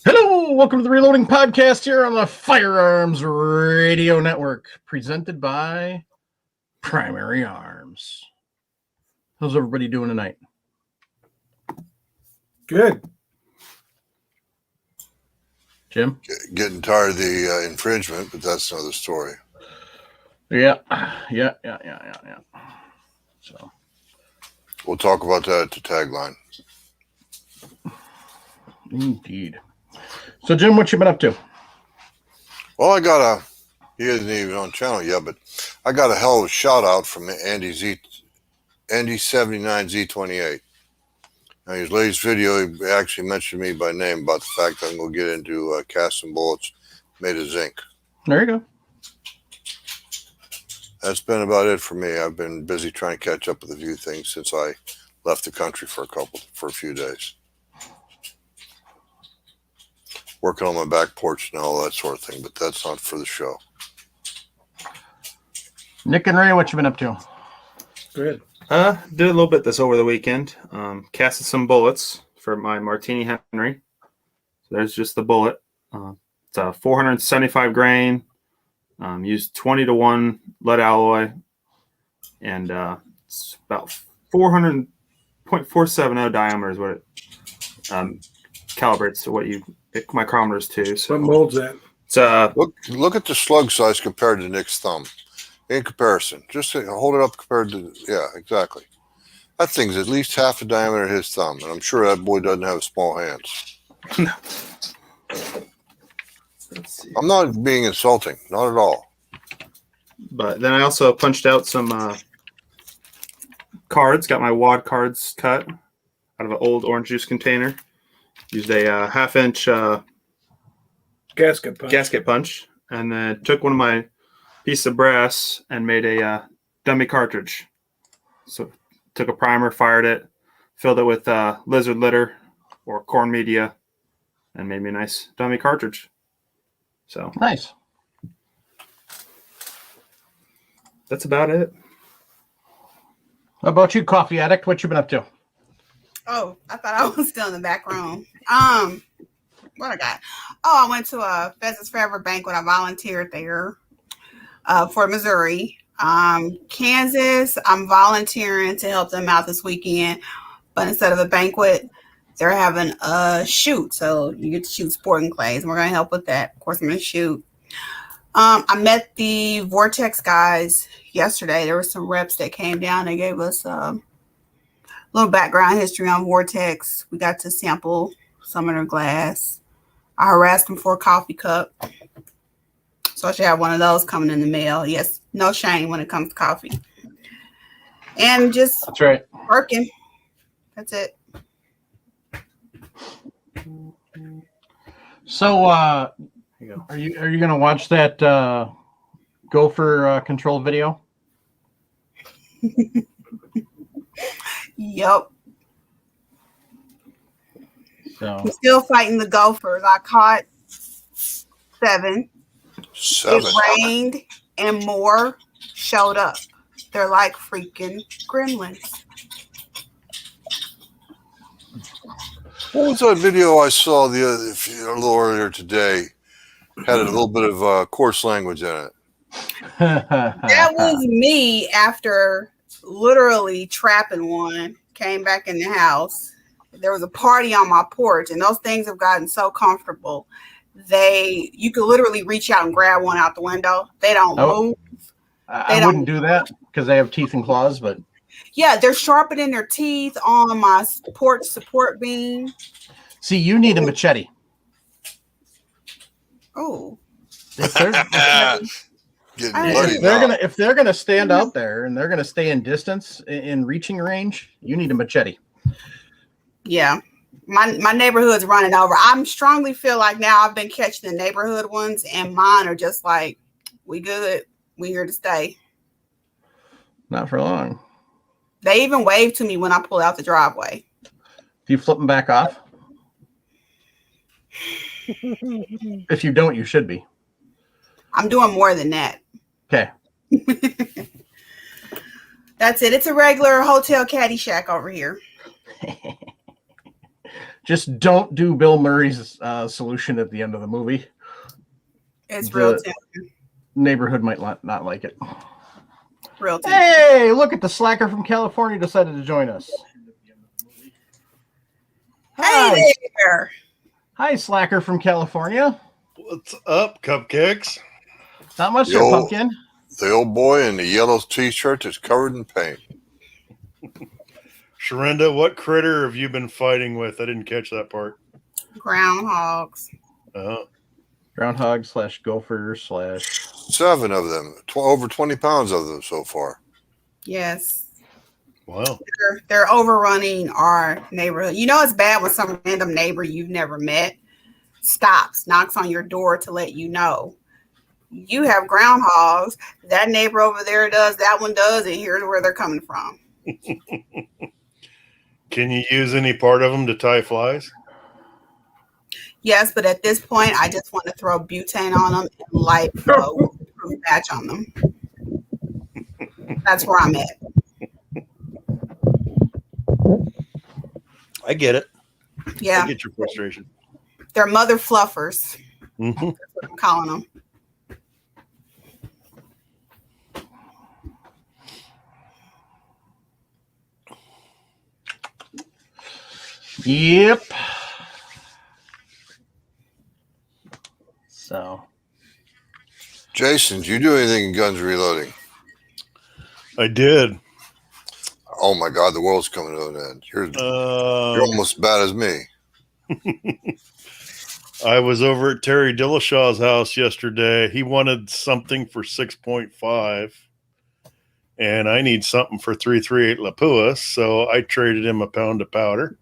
Hello, welcome to the Reloading Podcast here on the Firearms Radio Network, presented by Primary Arms. How's everybody doing tonight? Good. Jim? Getting tired of the infringement, but that's another story. Yeah. So we'll talk about that at the tagline. Indeed. So, Jim, what you been up to? Well, he isn't even on channel yet, but I got a hell of a shout out from Andy 79Z28. Now, his latest video, he actually mentioned me by name about the fact that I'm going to get into casting bullets made of zinc. There you go. That's been about it for me. I've been busy trying to catch up with a few things since I left the country for a few days. Working on my back porch and all that sort of thing, but that's not for the show. Nick and Ray, what you been up to? Good. Did a little bit this over the weekend. Casted some bullets for my Martini Henry. So there's just the bullet. It's a 475 grain. Used 20-to-1 lead alloy, and it's about 400.470 diameter is what it calibrates to what you pick micrometers to. So What mold's that? it's Look at the slug size compared to Nick's thumb. In comparison, just hold it up compared to, yeah, exactly. That thing's at least half the diameter of his thumb, and I'm sure that boy doesn't have small hands. let's see. I'm not being insulting, not at all. But then I also punched out some cards. Got my wad cards cut out of an old orange juice container. Used a half-inch Gasket punch. and then took one of my pieces of brass and made a dummy cartridge. So took a primer, fired it, filled it with lizard litter or corn media, and made me a nice dummy cartridge. So Nice. that's about it. How about you, Coffee Addict? What you been up to? Oh, I thought I was still in the back room. What I got? Oh, I went to a Pheasants Forever banquet. I volunteered there for Missouri. Kansas, I'm volunteering to help them out this weekend. But instead of a banquet, they're having a shoot. So you get to shoot sporting clays. And we're going to help with that. Of course, I'm going to shoot. I met the Vortex guys yesterday. There were some reps that came down. They gave us a little background history on Vortex. We got to sample some of their glass. I harassed them for a coffee cup. So I should have one of those coming in the mail. Yes, no shame when it comes to coffee. And just That's right. working. That's it. So, are you gonna watch that gopher control video? Yep. So I'm still fighting the gophers. I caught 7. It rained and more showed up. They're like freaking gremlins. What was that video I saw a little earlier today? Had a little bit of coarse language in it. That was me after literally trapping one. Came back in the house. There was a party on my porch, and those things have gotten so comfortable. You could literally reach out and grab one out the window. They don't move. I wouldn't do that because they have teeth and claws, but yeah, they're sharpening their teeth on my porch support beam. see, you need a machete. Oh, If they're gonna stand out there and they're gonna stay in distance in reaching range, you need a machete. yeah. My neighborhood's running over. I strongly feel like now I've been catching the neighborhood ones, and mine are just like, we good. We here to stay. Not for long. They even wave to me when I pull out the driveway. Do you flip them back off? If you don't, you should be. I'm doing more than that. Okay. That's it. It's a regular hotel caddy shack over here. Just don't do Bill Murray's solution at the end of the movie. It's real tender. Neighborhood might not like it. Real tender. Hey, look at the slacker from California decided to join us. Hey there. Hi, slacker from California. What's up, cupcakes? Not much there, pumpkin. The old boy in the yellow t-shirt that's covered in paint. Sharinda, what critter have you been fighting with? I didn't catch that part. Groundhogs. Groundhog / gopher / 7 of them. Over 20 pounds of them so far. Yes. Wow. They're overrunning our neighborhood. You know it's bad when some random neighbor you've never met stops, knocks on your door to let you know. You have groundhogs. That neighbor over there does, that one does, and here's where they're coming from. Can you use any part of them to tie flies? Yes, but at this point, I just want to throw butane on them and light proof batch on them. That's where I'm at. I get it. Yeah. I get your frustration. They're mother fluffers. Mm-hmm. That's what I'm calling them. Yep. So, Jason, did you do anything in Guns Reloading? I did. Oh my God, the world's coming to an end. You're almost as bad as me. I was over at Terry Dillashaw's house yesterday. He wanted something for 6.5, and I need something for 338 Lapua, so I traded him a pound of powder,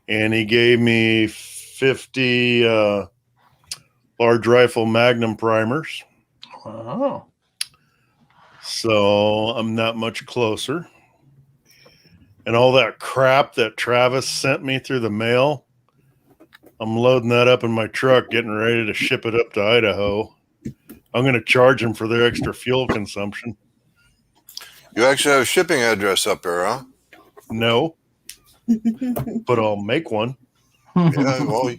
and he gave me 50 large rifle Magnum primers. oh, So I'm not much closer. And all that crap that Travis sent me through the mail, I'm loading that up in my truck, getting ready to ship it up to Idaho. I'm going to charge them for their extra fuel consumption. You actually have a shipping address up there, huh? No, but I'll make one. Yeah, well,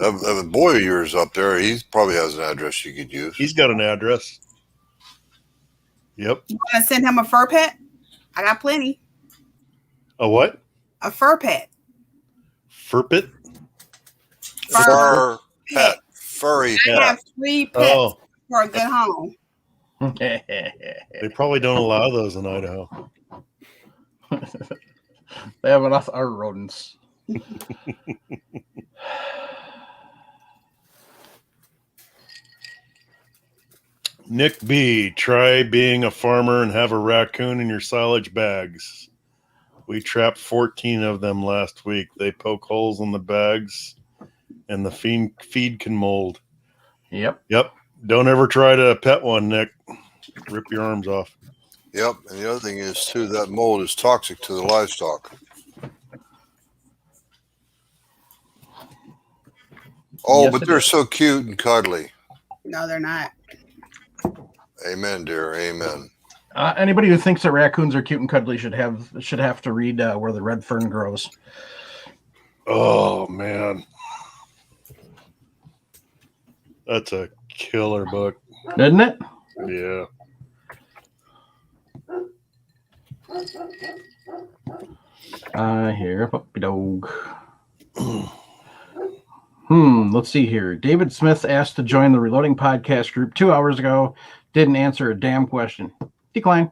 a boy of yours up there, he probably has an address you could use. He's got an address. Yep. You want to send him a fur pet? I got plenty. A what? A fur pet. Furpit? Fur pet. Furry I pet. have 3 pets Oh, for a good home. they probably don't allow those in Idaho. they have enough our rodents. Nick B, try being a farmer and have a raccoon in your silage bags. We trapped 14 of them last week. They poke holes in the bags and the feed can mold. Yep. Yep. Don't ever try to pet one, Nick. Rip your arms off. Yep. And the other thing is, too, that mold is toxic to the livestock. Oh, Yes, but it they're is. so cute and cuddly. No, they're not. Amen, dear. Amen. Anybody who thinks that raccoons are cute and cuddly should have to read Where the Red Fern Grows. Oh, man. That's a killer book. Isn't it? Yeah. I hear a puppy dog. Let's see here. David Smith asked to join the Reloading Podcast group 2 hours ago. Didn't answer a damn question. Decline.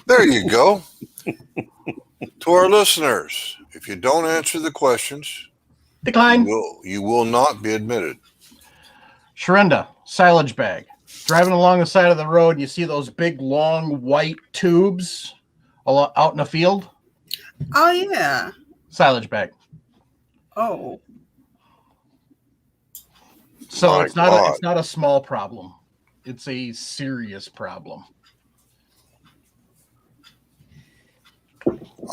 There you go. To our listeners, if you don't answer the questions, Decline. you will not be admitted. Sharinda, silage bag. Driving along the side of the road, you see those big, long, white tubes out in the field? Oh, yeah. Silage bag. Oh. So My it's God. not a small problem. It's a serious problem.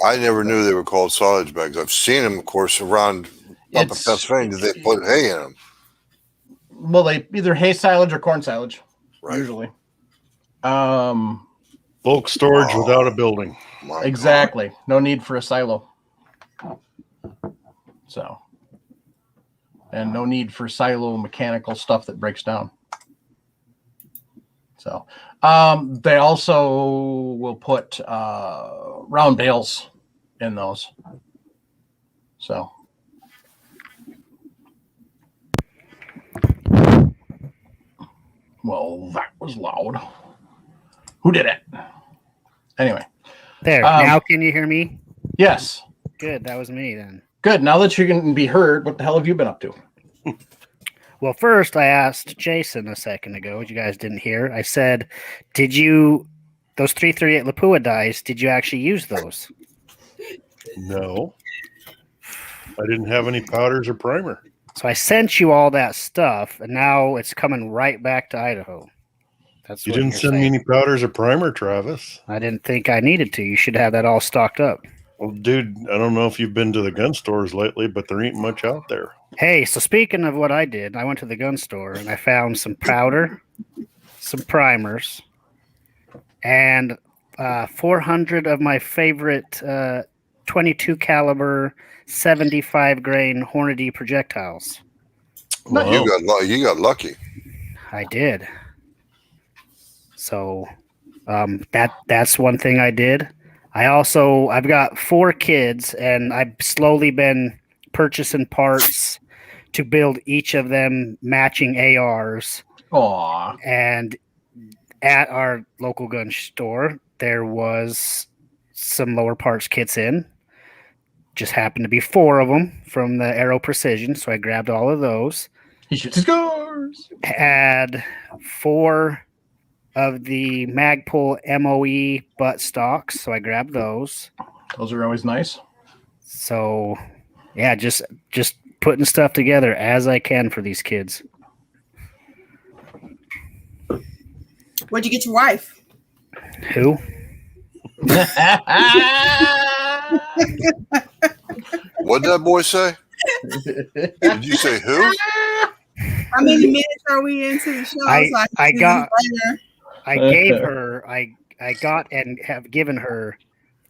I never knew they were called silage bags. I've seen them, of course, around up in Pennsylvania. They put hay in them. Well, they either hay silage or corn silage, Right. usually. Bulk storage without a building. My Exactly. No need for a silo. So, and no need for silo mechanical stuff that breaks down. So, they also will put round bales in those. So, well, that was loud. Who did it? Anyway. There. Now can you hear me? Yes. Good. That was me then. Good. Now that you can be heard, what the hell have you been up to? Well, first I asked Jason a second ago, which you guys didn't hear. I said, those 338 Lapua dies, did you actually use those? No. I didn't have any powders or primer. So I sent you all that stuff, and now it's coming right back to Idaho. That's You what didn't you're send me saying. any powders or primer, Travis. I didn't think I needed to. You should have that all stocked up. Well, dude, I don't know if you've been to the gun stores lately, but there ain't much out there. Hey, so speaking of what I did, I went to the gun store and I found some powder, some primers, and 400 of my favorite 22 caliber 75 grain Hornady projectiles. Wow. You got lucky. I did. So that's one thing I did. I've got 4 kids, and I've slowly been purchasing parts to build each of them matching ARs. Aw. And at our local gun store, there was some lower parts kits in. Just happened to be 4 of them from the Aero Precision, so I grabbed all of those. He shoots his scores. Had 4 of the Magpul MOE butt stocks, so I grabbed those. Those are always nice. So, yeah, just putting stuff together as I can for these kids. Where'd you get your wife? Who? What'd that boy say? Did you say who? How many minutes are we into the show? I gave her, I got and have given her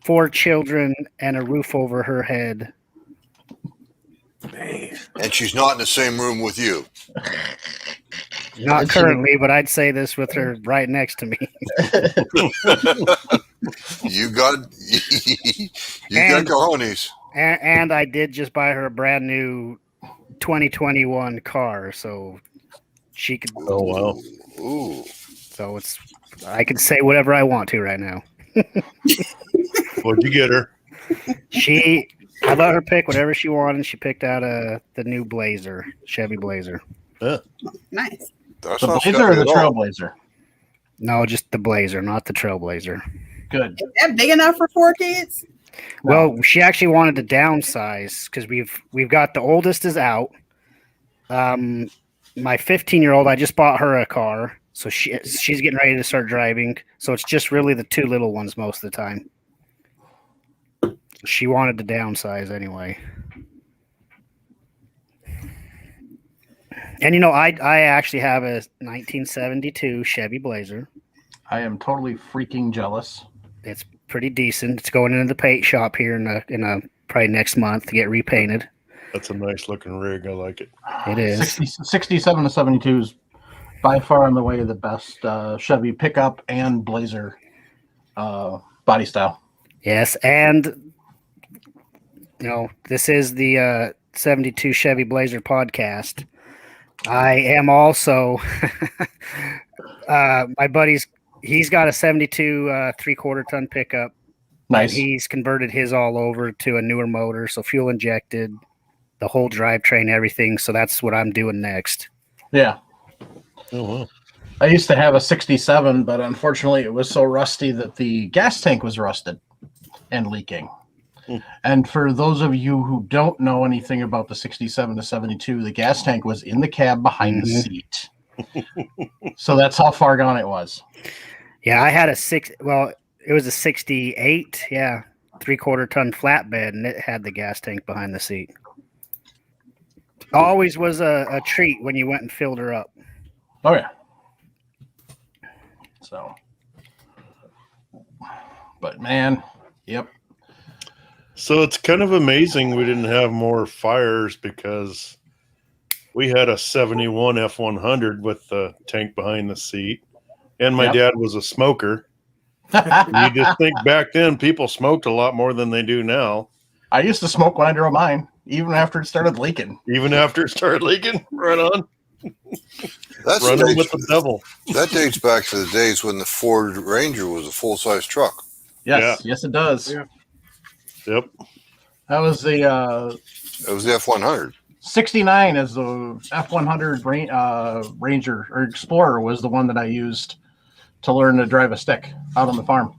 4 children and a roof over her head. And she's not in the same room with you. Not currently, but I'd say this with her right next to me. You got cojones. And I did just buy her a brand new 2021 car, so she could. Oh, wow. Ooh. So I can say whatever I want to right now. What'd you get her? I let her pick whatever she wanted. She picked out the new Blazer, Chevy Blazer. Yeah. Nice. That's The not Blazer or the scary at all. Trailblazer? No, just the Blazer, not the Trailblazer. Good. Is that big enough for 4 kids? Well, she actually wanted to downsize because we've got the oldest is out. My 15-year-old, I just bought her a car, so she's getting ready to start driving. So it's just really the 2 little ones most of the time. She wanted to downsize anyway. And I actually have a 1972 Chevy Blazer. I am totally freaking jealous. It's pretty decent. It's going into the paint shop here in a probably next month to get repainted. That's a nice looking rig. I like it. It is. 67 to 72 is by far and away the best Chevy pickup and Blazer body style. Yes, and this is the 72 Chevy Blazer podcast. I am also my buddy's. He's got a 72 3/4 ton pickup. Nice. And he's converted his all over to a newer motor, so fuel injected, the whole drivetrain, everything. So that's what I'm doing next. Yeah. Oh, wow. I used to have a 67, but unfortunately it was so rusty that the gas tank was rusted and leaking. And for those of you who don't know anything about the 67 to 72, the gas tank was in the cab behind the seat. So that's how far gone it was. Yeah, I had it was a 68, 3/4 ton flatbed, and it had the gas tank behind the seat. Always was a treat when you went and filled her up. Oh, yeah. So, but man, yep. So it's kind of amazing we didn't have more fires because we had a 71 F100 with the tank behind the seat, and my Yep. dad was a smoker. And you just think back then people smoked a lot more than they do now. I used to smoke when I drove mine, even after it started leaking. Even after it started leaking, right on. That's Running with the devil. That dates back to the days when the Ford Ranger was a full-size truck. Yes, yes, it does. Yeah. Yep. That was the It was the F100. 69 as the F100 Ranger or Explorer was the one that I used to learn to drive a stick out on the farm.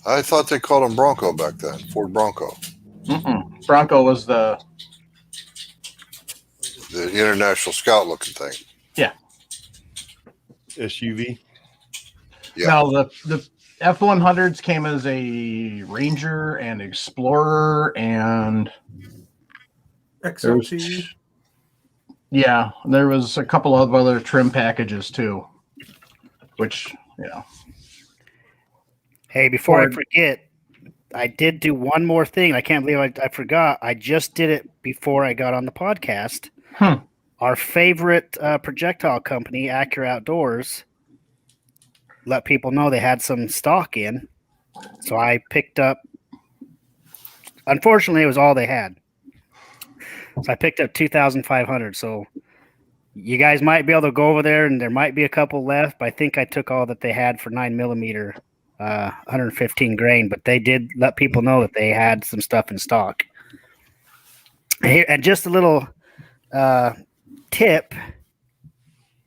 I thought they called them Bronco back then, Ford Bronco. Mm-mm. Bronco was the International Scout looking thing. SUV. Yeah. Now the F100s came as a Ranger and Explorer and XLT. yeah, there was a couple of other trim packages too, which Hey, before I Or- forget, I did do one more thing. I can't believe I forgot. I just did it before I got on the podcast. Our favorite projectile company, Accurate Outdoors, let people know they had some stock in. So I picked up, unfortunately, it was all they had. So I picked up 2,500. So you guys might be able to go over there and there might be a couple left, but I think I took all that they had for 9mm, 115 grain, but they did let people know that they had some stuff in stock. And just a little tip.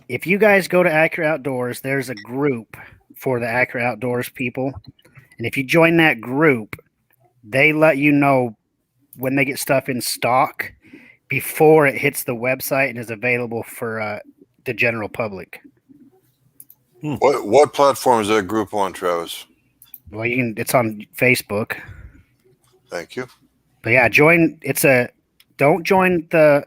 If you guys go to Accurate Outdoors, there's a group for the Accurate Outdoors people. And if you join that group, they let you know when they get stuff in stock before it hits the website and is available for the general public. What platform is that group on, Travis? Well, it's on Facebook. Thank you. But yeah, don't join the,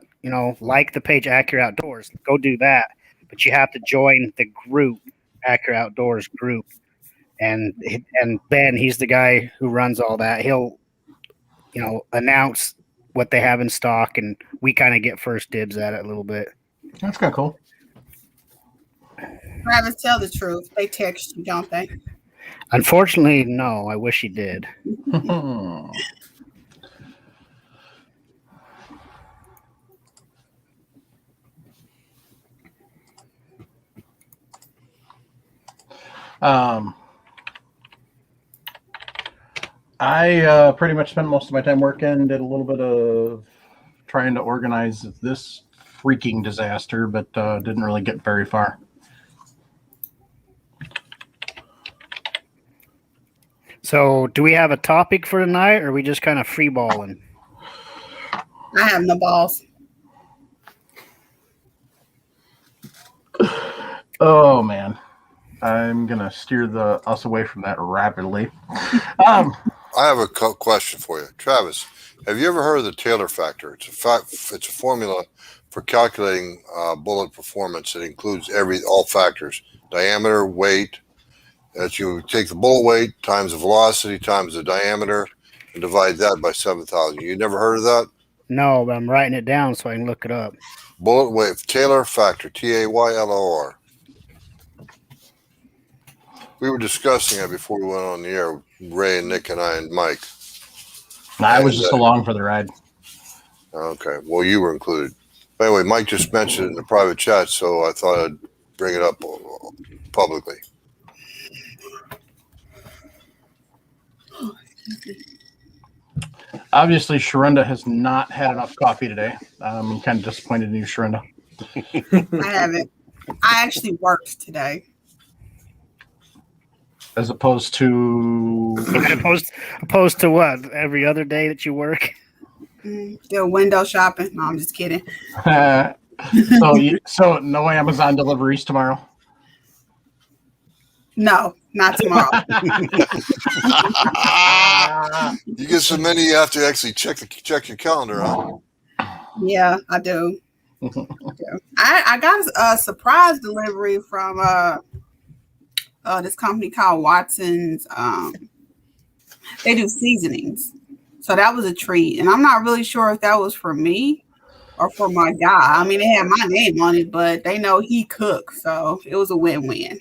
like the page Accurate Outdoors. Go do that. But you have to join the group, Accurate Outdoors group. And Ben, he's the guy who runs all that. He'll, announce what they have in stock, and we kind of get first dibs at it a little bit. that's kind of cool. Travis, tell the truth. They text you, don't they? Unfortunately, no. I wish he did. I pretty much spent most of my time working, did a little bit of trying to organize this freaking disaster, but didn't really get very far. So, do we have a topic for tonight, or are we just kind of freeballing? I have no balls. Oh man, I'm gonna steer us away from that rapidly. I have a question for you, Travis. Have you ever heard of the Taylor factor? It's a formula for calculating bullet performance. It includes all factors: diameter, weight. That you take the bullet weight times the velocity times the diameter and divide that by 7,000. You never heard of that? No, but I'm writing it down so I can look it up. Bullet weight Taylor factor, Taylor. We were discussing it before we went on the air. Ray and Nick and I and Mike. I was just along for the ride. Okay, well, you were included. But anyway, Mike just mentioned it in the private chat, so I thought I'd bring it up publicly. Obviously, Sharonda has not had enough coffee today. I'm kind of disappointed in you, Sharonda. I haven't. I actually worked today. As opposed to opposed to what? Every other day that you work? Still window shopping. No, I'm just kidding. so no Amazon deliveries tomorrow. No, not tomorrow. You get so many, you have to actually check your calendar, huh? Yeah, I do. I got a surprise delivery from this company called Watson's They do seasonings. So that was a treat. And I'm not really sure if that was for me or for my guy. I mean, they had my name on it, but they know he cooks. So it was a win-win.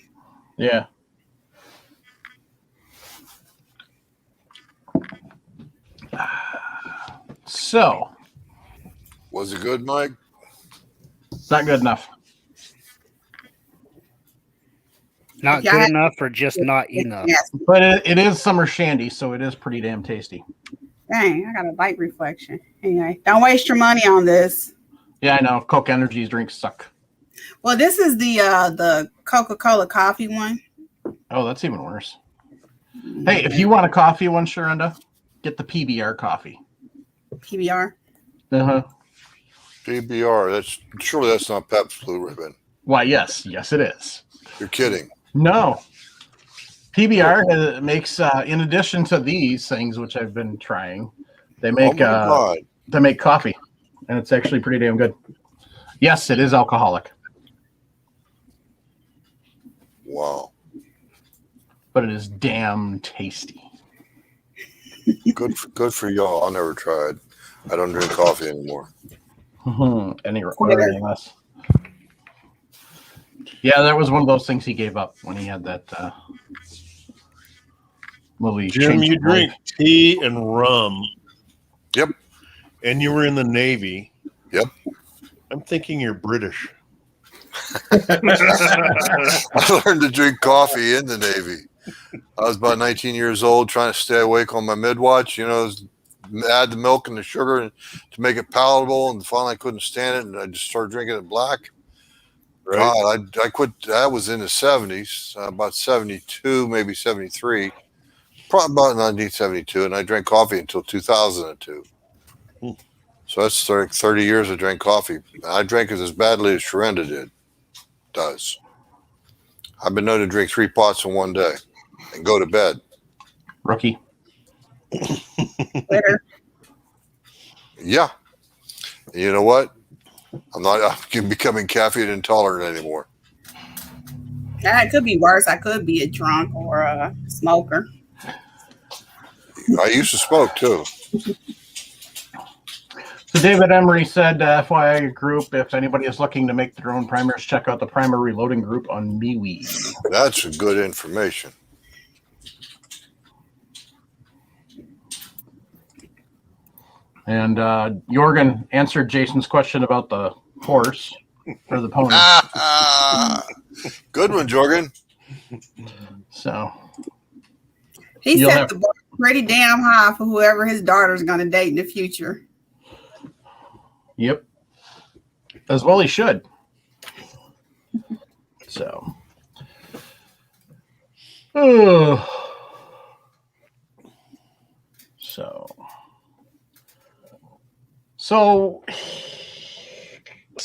Yeah. So, Was it good, Mike? not good enough. Not Yeah, good enough or just not enough? Yes. But it is summer shandy, so it is pretty damn tasty. Dang, I got a light reflection. Anyway, don't waste your money on this. Yeah, I know. Coke Energy drinks suck. Well, this is the Coca-Cola coffee one. Oh, that's even worse. Hey, if you want a coffee one, Sharonda, get the PBR coffee. PBR. Uh-huh. PBR. Surely that's not Pepsi Blue Ribbon. Why, yes, it is. You're kidding. No. PBR makes, in addition to these things, which I've been trying, they make coffee, and it's actually pretty damn good. Yes, it is alcoholic. Wow. But it is damn tasty. Good for y'all. I'll never try it. I don't drink coffee anymore. Any less. Yeah, that was one of those things he gave up when he had that movie. Jim, you drink tea and rum. Yep. And you were in the Navy. Yep. I'm thinking you're British. I learned to drink coffee in the Navy. I was about 19 years old, trying to stay awake on my mid-watch. Add the milk and the sugar to make it palatable, and finally I couldn't stand it, and I just started drinking it black. Right. God, I quit. That was in the 70s, about 72, maybe 73, probably about 1972, and I drank coffee until 2002. So that's 30 years I drank coffee. I drank it as badly as Sharonda does. I've been known to drink 3 pots in one day and go to bed. Rookie. Later. Yeah. And you know what? I'm becoming caffeine intolerant anymore. Yeah, it could be worse. I could be a drunk or a smoker. I used to smoke too. So David Emery said, FYI group, if anybody is looking to make their own primers, check out the primer reloading group on MeWe. That's good information. And Jorgen answered Jason's question about the horse or the pony. Good one, Jorgen. So He set the bar pretty damn high for whoever his daughter's going to date in the future. Yep. As well he should. So. So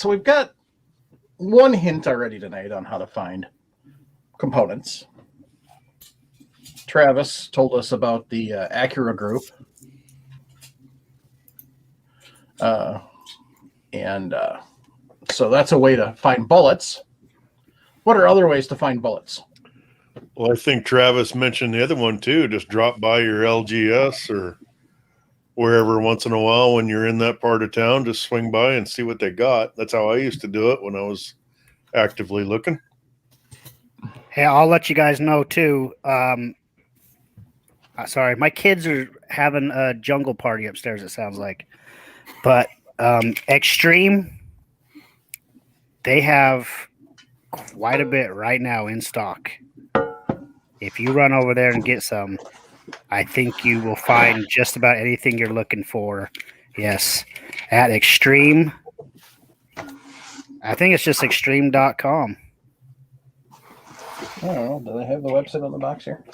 we've got one hint already tonight on how to find components. Travis told us about the Acura group. So that's a way to find bullets. What are other ways to find bullets? Well, I think Travis mentioned the other one too. Just drop by your LGS or wherever once in a while when you're in that part of town. Just swing by and see what they got. That's how I used to do it when I was actively looking. Hey, I'll let you guys know too. Sorry, my kids are having a jungle party upstairs, it sounds like. But Extreme, they have quite a bit right now in stock. If you run over there and get some, I think you will find just about anything you're looking for. Yes, at Extreme. I think it's just extreme.com. I don't know. Do they have the website on the box here?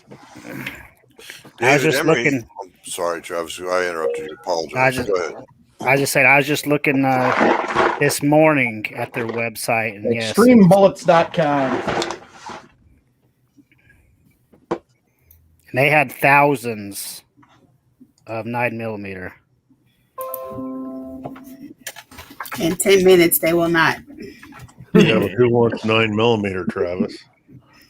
I was just looking. I'm sorry, Travis. I interrupted you. Apologize. Go ahead. I just said I was just looking this morning at their website. And ExtremeBullets.com. And they had thousands of 9mm. In 10 minutes, they will not. Yeah, but who wants 9mm, Travis?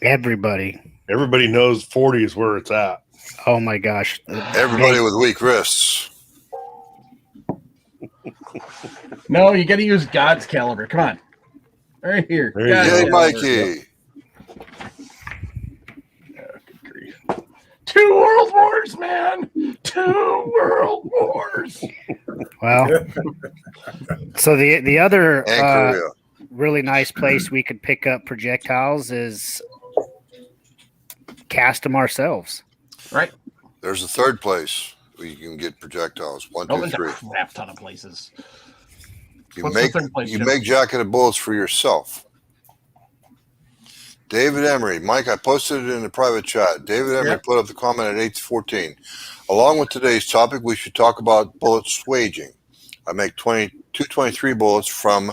Everybody. Everybody knows 40 is where it's at. Oh my gosh. Everybody with weak wrists. No, you got to use God's caliber. Come on. Right here. There you God's go. Yay, caliber. Mikey. Good grief. 2 world wars, man. 2 world wars. Well, so the other And Korea. really nice place we could pick up projectiles is cast them ourselves. Right. There's a third place where you can get projectiles. 1, 2, There's a 3. crap ton of places. You What's make the third place, you Jim? make jacketed bullets for yourself. David Emery, Mike, I posted it in the private chat. David Emery Yep. put up the comment at 8:14. Along with today's topic, we should talk about bullet swaging. I make 223 bullets from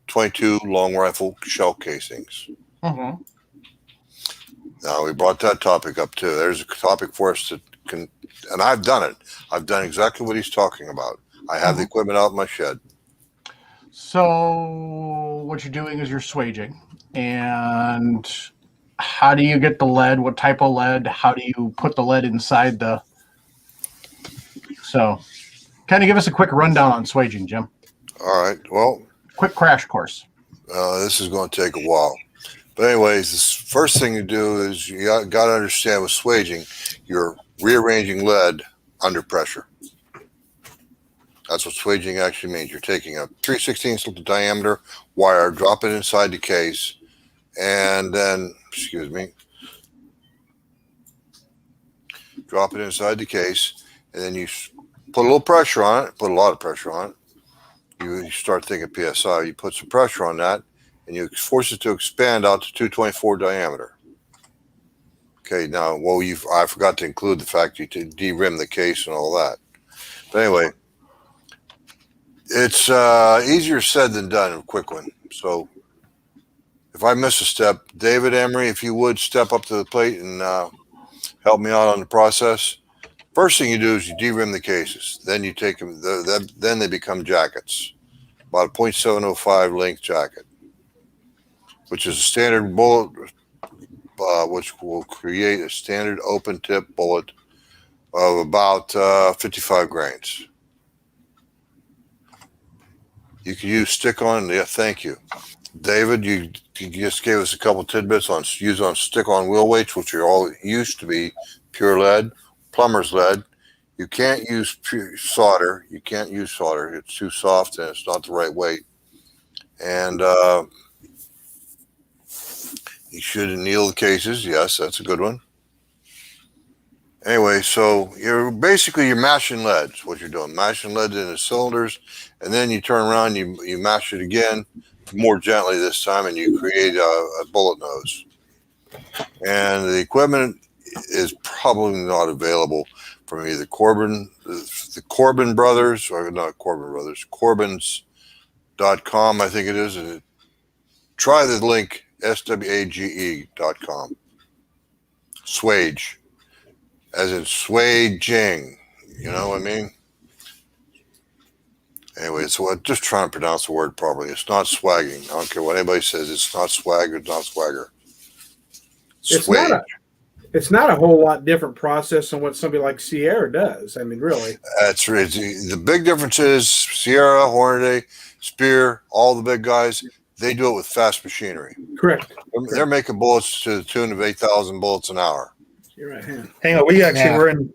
22 long rifle shell casings. Mm-hmm. Now we brought that topic up too. There's a topic for us to and I've done it. I've done exactly what he's talking about. I have the equipment out in my shed. So what you're doing is you're swaging. And how do you get the lead? What type of lead? How do you put the lead inside the... So kind of give us a quick rundown on swaging, Jim. All right. Well, Quick crash course. this is going to take a while. But anyways, the first thing you do is you got to understand with swaging, you're rearranging lead under pressure. That's what swaging actually means. You're taking a 3/16 diameter wire, drop it inside the case, and then, drop it inside the case, and then you put a little pressure on it, put a lot of pressure on it. You start thinking PSI, you put some pressure on that, and you force it to expand out to 224 diameter. Okay, now, I forgot to include the fact you de-rim the case and all that. But anyway, it's easier said than done, a quick one. So if I miss a step, David Emery, if you would step up to the plate and help me out on the process. First thing you do is you de-rim the cases. Then you take them, then they become jackets. About a .705 length jacket, which is a standard bullet, which will create a standard open tip bullet of about 55 grains. You can use stick-on. Yeah, thank you, David. You just gave us a couple tidbits on use on stick-on wheel weights, which are all used to be pure lead, plumber's lead. You can't use pure solder. You can't use solder. It's too soft and it's not the right weight. And you should anneal the cases. Yes, that's a good one. Anyway, so you're mashing lead. Is what you're doing. Mashing lead in the cylinders, and then you turn around, you mash it again, more gently this time, and you create a bullet nose. And the equipment is probably not available from either the Corbin Brothers, or not Corbin Brothers, Corbins.com, I think it is. And try the link, swage.com. Swage. As in swaging, you know what I mean? Anyway, so I'm just trying to pronounce the word properly. It's not swagging. I don't care what anybody says. It's not swag or not swagger. Swage. It's not a whole lot different process than what somebody like Sierra does. I mean, really. That's right. The big difference is Sierra, Hornady, Spear, all the big guys, they do it with fast machinery. Correct. They're making bullets to the tune of 8,000 bullets an hour. You're right. Hang on, we actually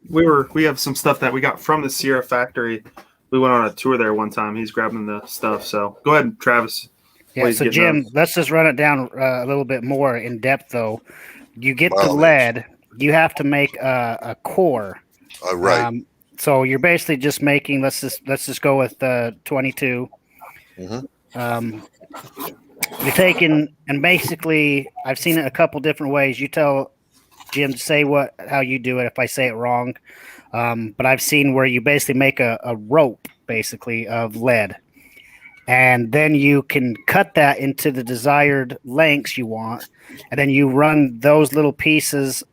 we have some stuff that we got from the Sierra factory. We went on a tour there one time. He's grabbing the stuff. So go ahead, Travis. Yeah, so Jim, let's just run it down a little bit more in depth, though. You get the lead. You have to make a core. Right. So you're basically just making. Let's just go with 22. Mm-hmm. You're taking, and basically, I've seen it a couple different ways. You tell Jim to say how you do it if I say it wrong. But I've seen where you basically make a rope, basically, of lead. And then you can cut that into the desired lengths you want. And then you run those little pieces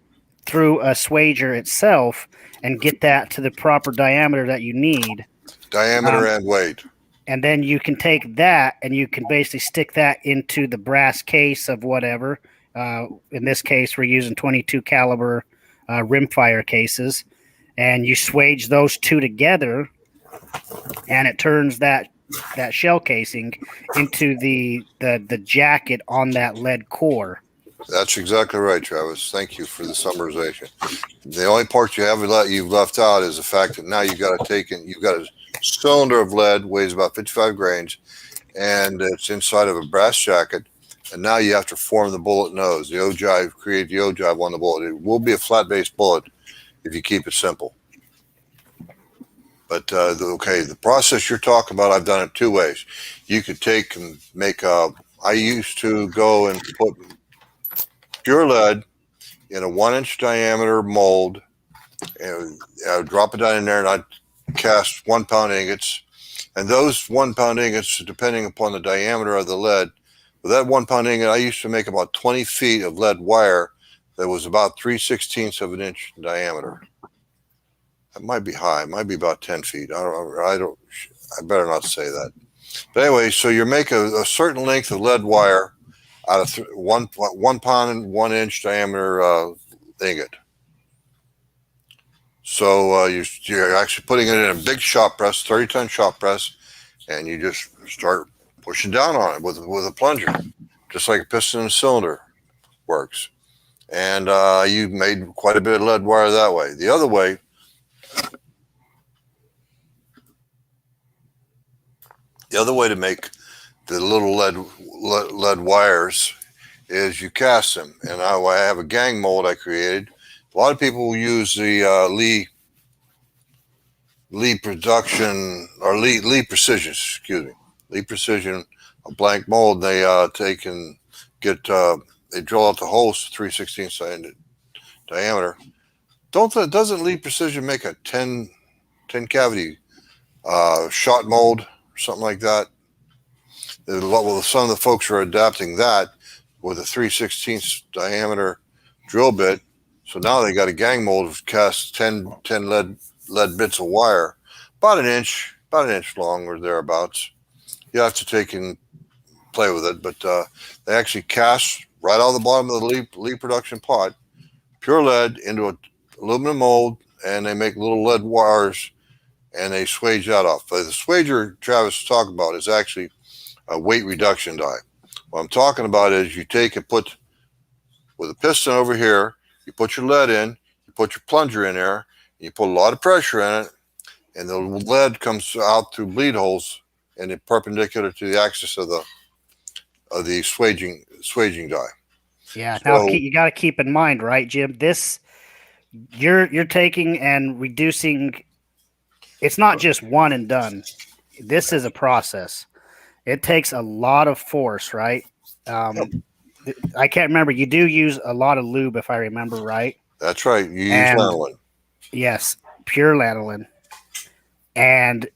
through a swager itself and get that to the proper diameter that you need. Diameter and weight. And then you can take that and you can basically stick that into the brass case of whatever. In this case, we're using 22 caliber rimfire cases, and you swage those two together, and it turns that shell casing into the jacket on that lead core. That's exactly right, Travis. Thank you for the summarization. The only part you've left out is the fact that now you've got a cylinder of lead, weighs about 55 grains, and it's inside of a brass jacket. And now you have to form the bullet nose, the ogive, create the ogive on the bullet. It will be a flat-based bullet if you keep it simple. But the process you're talking about, I've done it two ways. You could take and make I used to go and put pure lead in a 1-inch diameter mold, and I'd drop it down in there, and I'd cast 1 pound ingots. And those 1 pound ingots, depending upon the diameter of the lead, with that 1 pound ingot, I used to make about 20 feet of lead wire that was about 3/16 of an inch in diameter. That might be high. It might be about 10 feet. I better not say that. But anyway, so you make a certain length of lead wire out of 1 pound and 1 inch diameter ingot. So you're actually putting it in a big shop press, 30-ton shop press, and you just start pushing down on it with a plunger, just like a piston and cylinder works. And you made quite a bit of lead wire that way. The other way, to make the little lead wires is you cast them. And I have a gang mold I created. A lot of people will use the Lee Production or Lee Precision, Lee Precision, a blank mold. They take and get they drill out the holes 3/16 diameter. Doesn't Lee Precision make a 10 cavity shot mold or something like that? Well, some of the folks are adapting that with a 3/16 diameter drill bit. So now they got a gang mold of cast 10 lead bits of wire, about an inch long or thereabouts. You have to take and play with it, but they actually cast right out of the bottom of the Lee production pot, pure lead into an aluminum mold, and they make little lead wires, and they swage that off. But the swager Travis is talking about is actually a weight reduction die. What I'm talking about is you take and put with a piston over here, you put your lead in, you put your plunger in there, and you put a lot of pressure in it, and the lead comes out through bleed holes and it's perpendicular to the axis of the swaging die. Yeah. So, Now you got to keep in mind, right, Jim? This you're taking and reducing. It's not just one and done. This is a process. It takes a lot of force, right? I can't remember. You do use a lot of lube, if I remember right. That's right. You use lanolin. Yes, pure lanolin. And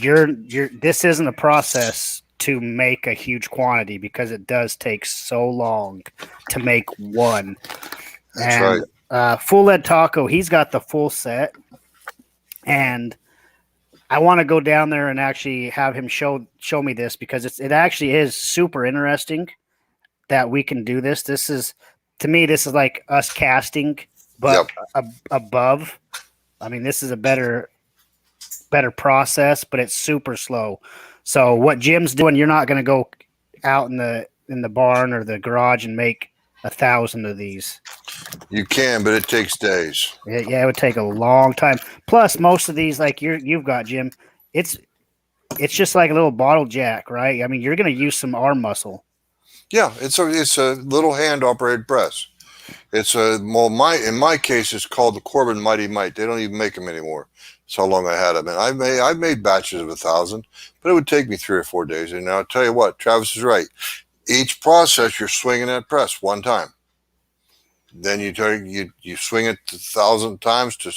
this isn't a process to make a huge quantity because it does take so long to make one. That's right. Full Lead Taco, he's got the full set, and I want to go down there and actually have him show me this because it actually is super interesting that we can do this. This is, to me, this is like us casting, but above. I mean, this is a better process, but it's super slow. So what Jim's doing, you're not going to go out in the barn or the garage and make 1,000 of these. You can, but it takes days. Yeah, it would take a long time. Plus, most of these, like you've got, Jim, it's just like a little bottle jack, right? I mean, you're going to use some arm muscle. Yeah, it's a little hand operated press. It's in my case, it's called the Corbin Mighty Mite. They don't even make them anymore. That's how long I had them. And I've made batches of 1,000, but it would take me 3 or 4 days. And I'll tell you what, Travis is right. Each process, you're swinging that press one time. Then you swing it 1,000 times to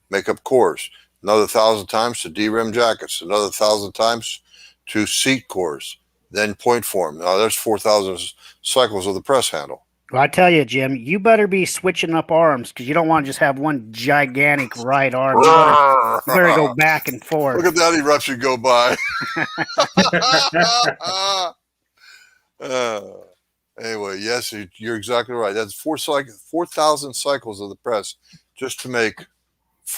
make up cores, another 1,000 times to de-rim jackets, another 1,000 times to seat cores, then point form. Now there's 4,000 cycles of the press handle. Well, I tell you, Jim, you better be switching up arms because you don't want to just have one gigantic right arm. You better go back and forth. Look at that eruption go by. Anyway, yes, you're exactly right. That's 4,000 cycles of the press just to make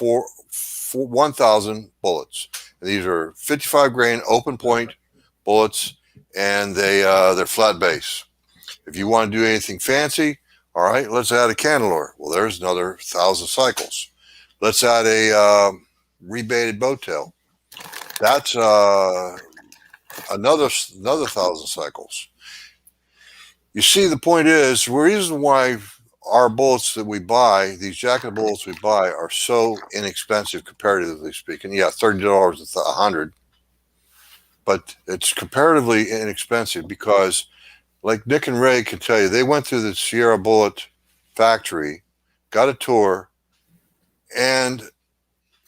1,000 bullets. And these are 55 grain open point bullets, and they're flat base. If you want to do anything fancy, all right, let's add a candelor. Well, there's another 1,000 cycles. Let's add a rebated boat tail. That's another 1,000 cycles. You see, the point is, the reason why our bullets that we buy, these jacket bullets we buy, are so inexpensive comparatively speaking. Yeah, $30 is 100, but it's comparatively inexpensive because, like Nick and Ray can tell you, they went through the Sierra Bullet factory, got a tour, and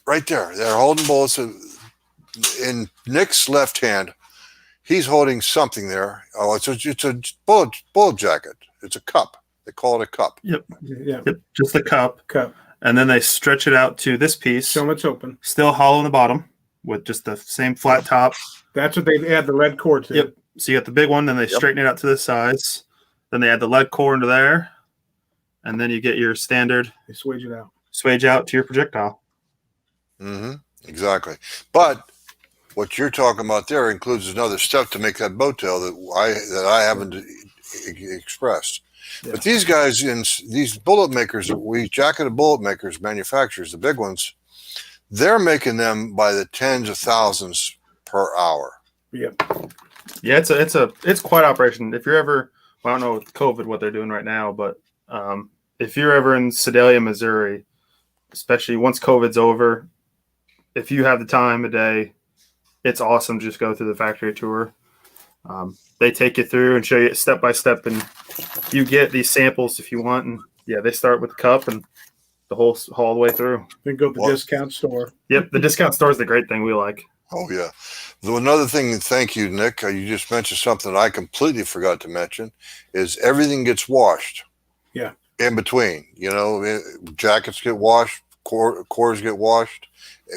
right there, they're holding bullets in Nick's left hand. He's holding something there. Oh, it's a bullet jacket. It's a cup. They call it a cup. Yeah. Yep, just the cup. Cup. And then they stretch it out to this piece. Show them it's open. Still hollow in the bottom with just the same flat top. That's what they add the lead core to. Yep. So you got the big one, then they straighten it out to this size. Then they add the lead core into there. And then you get your standard They swage it out. swage out to your projectile. Mm-hmm. Exactly. But what you're talking about there includes another step to make that boat tail that I haven't expressed. Yeah. But these guys, these bullet makers, jacketed bullet makers, manufacturers, the big ones, they're making them by the tens of thousands per hour. Yep. Yeah, it's quite an operation. If you're ever, well, I don't know with COVID what they're doing right now, but if you're ever in Sedalia, Missouri, especially once COVID's over, if you have the time a day, it's awesome. Just go through the factory tour. They take you through and show you step by step, and you get these samples if you want. And yeah, they start with the cup and the whole all the way through. Then go to the discount store. Yep, the discount store is the great thing we like. Oh yeah. Another thing, thank you, Nick. You just mentioned something I completely forgot to mention. Is everything gets washed. Yeah. In between, jackets get washed, cores get washed,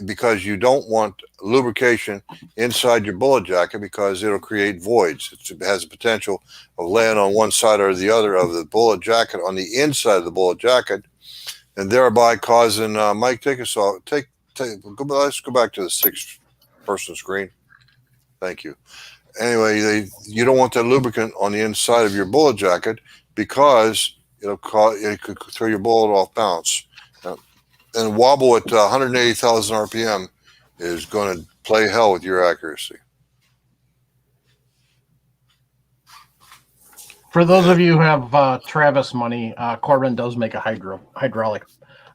because you don't want lubrication inside your bullet jacket because it'll create voids. It has a potential of laying on one side or the other of the bullet jacket on the inside of the bullet jacket, and thereby causing Mike, take us off. Let's go back to the 6-person screen. Thank you. Anyway, you don't want that lubricant on the inside of your bullet jacket because it could throw your bullet off balance. And wobble at 180,000 RPM is going to play hell with your accuracy. For those of you who have Travis money, Corbin does make a hydraulic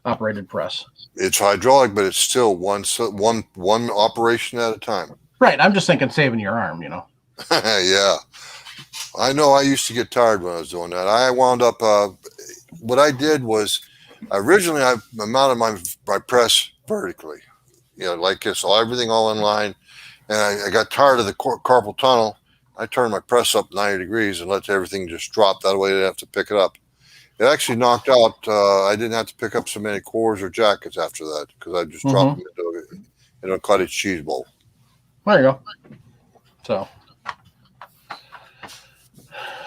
operated press. It's hydraulic, but it's still one operation at a time. Right. I'm just thinking saving your arm, Yeah. I know I used to get tired when I was doing that. I wound up, what I did was, originally I mounted my press vertically, like this, everything all in line. And I got tired of the carpal tunnel. I turned my press up 90 degrees and let everything just drop. That way I didn't have to pick it up. It actually knocked out, I didn't have to pick up so many cores or jackets after that because I just dropped them into a cottage cheese bowl. There you go.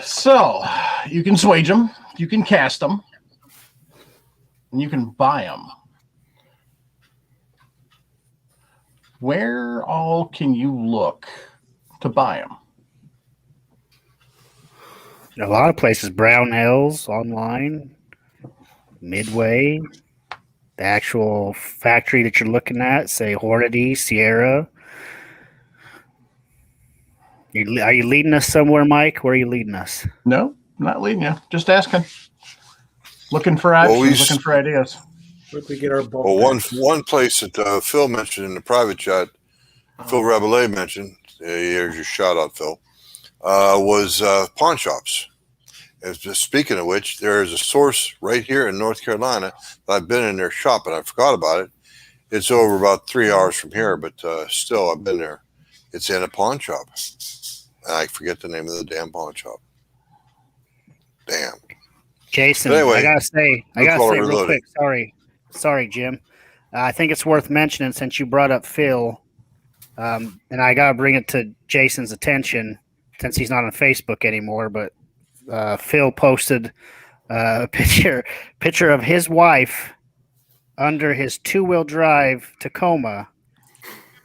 So you can swage them, you can cast them, and you can buy them. Where all can you look to buy them? A lot of places, Brownells online, Midway, the actual factory that you're looking at, say Hornady, Sierra. Are you leading us somewhere, Mike? Where are you leading us? No, not leading you. Just asking. Looking for options, looking for ideas. Quickly get our bulk. Well, one place that Phil mentioned in the private chat, Phil Rabelais mentioned, here's your shout out, Phil, was pawn shops. And just speaking of which, there is a source right here in North Carolina that I've been in their shop and I forgot about it. It's over about 3 hours from here, but still I've been there. It's in a pawn shop. And I forget the name of the damn pawn shop. Damn. Jason, Anyway, I gotta say real reloaded. quick. Sorry, Jim. I think it's worth mentioning since you brought up Phil, and I gotta bring it to Jason's attention since he's not on Facebook anymore. But Phil posted a picture of his wife under his 2-wheel drive Tacoma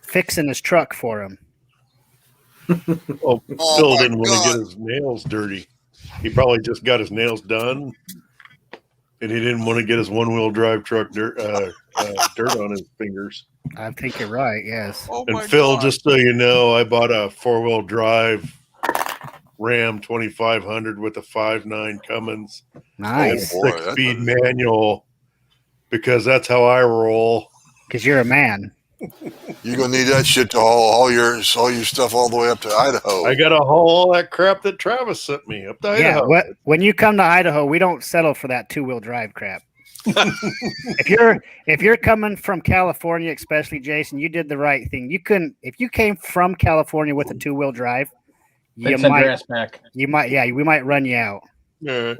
fixing his truck for him. Well, Oh Phil my didn't want to God. get his nails dirty. He probably just got his nails done, and he didn't want to get his 1-wheel drive truck dirt on his fingers. I think you're right. Yes. Oh And my Phil, God. just so you know, I bought a 4-wheel drive Ram 2500 with a 5.9 Cummins, Nice. Oh, boy, 6-speed manual, because that's how I roll. Because you're a man. You're gonna need that shit to haul all your stuff all the way up to Idaho. I got to haul all that crap that Travis sent me up to Yeah. Idaho. When you come to Idaho, we don't settle for that 2-wheel drive crap. If you're coming from California, especially Jason, you did the right thing. You couldn't if you came from California with a 2-wheel drive, They'd you send your might ass back. we might run you out. Yeah.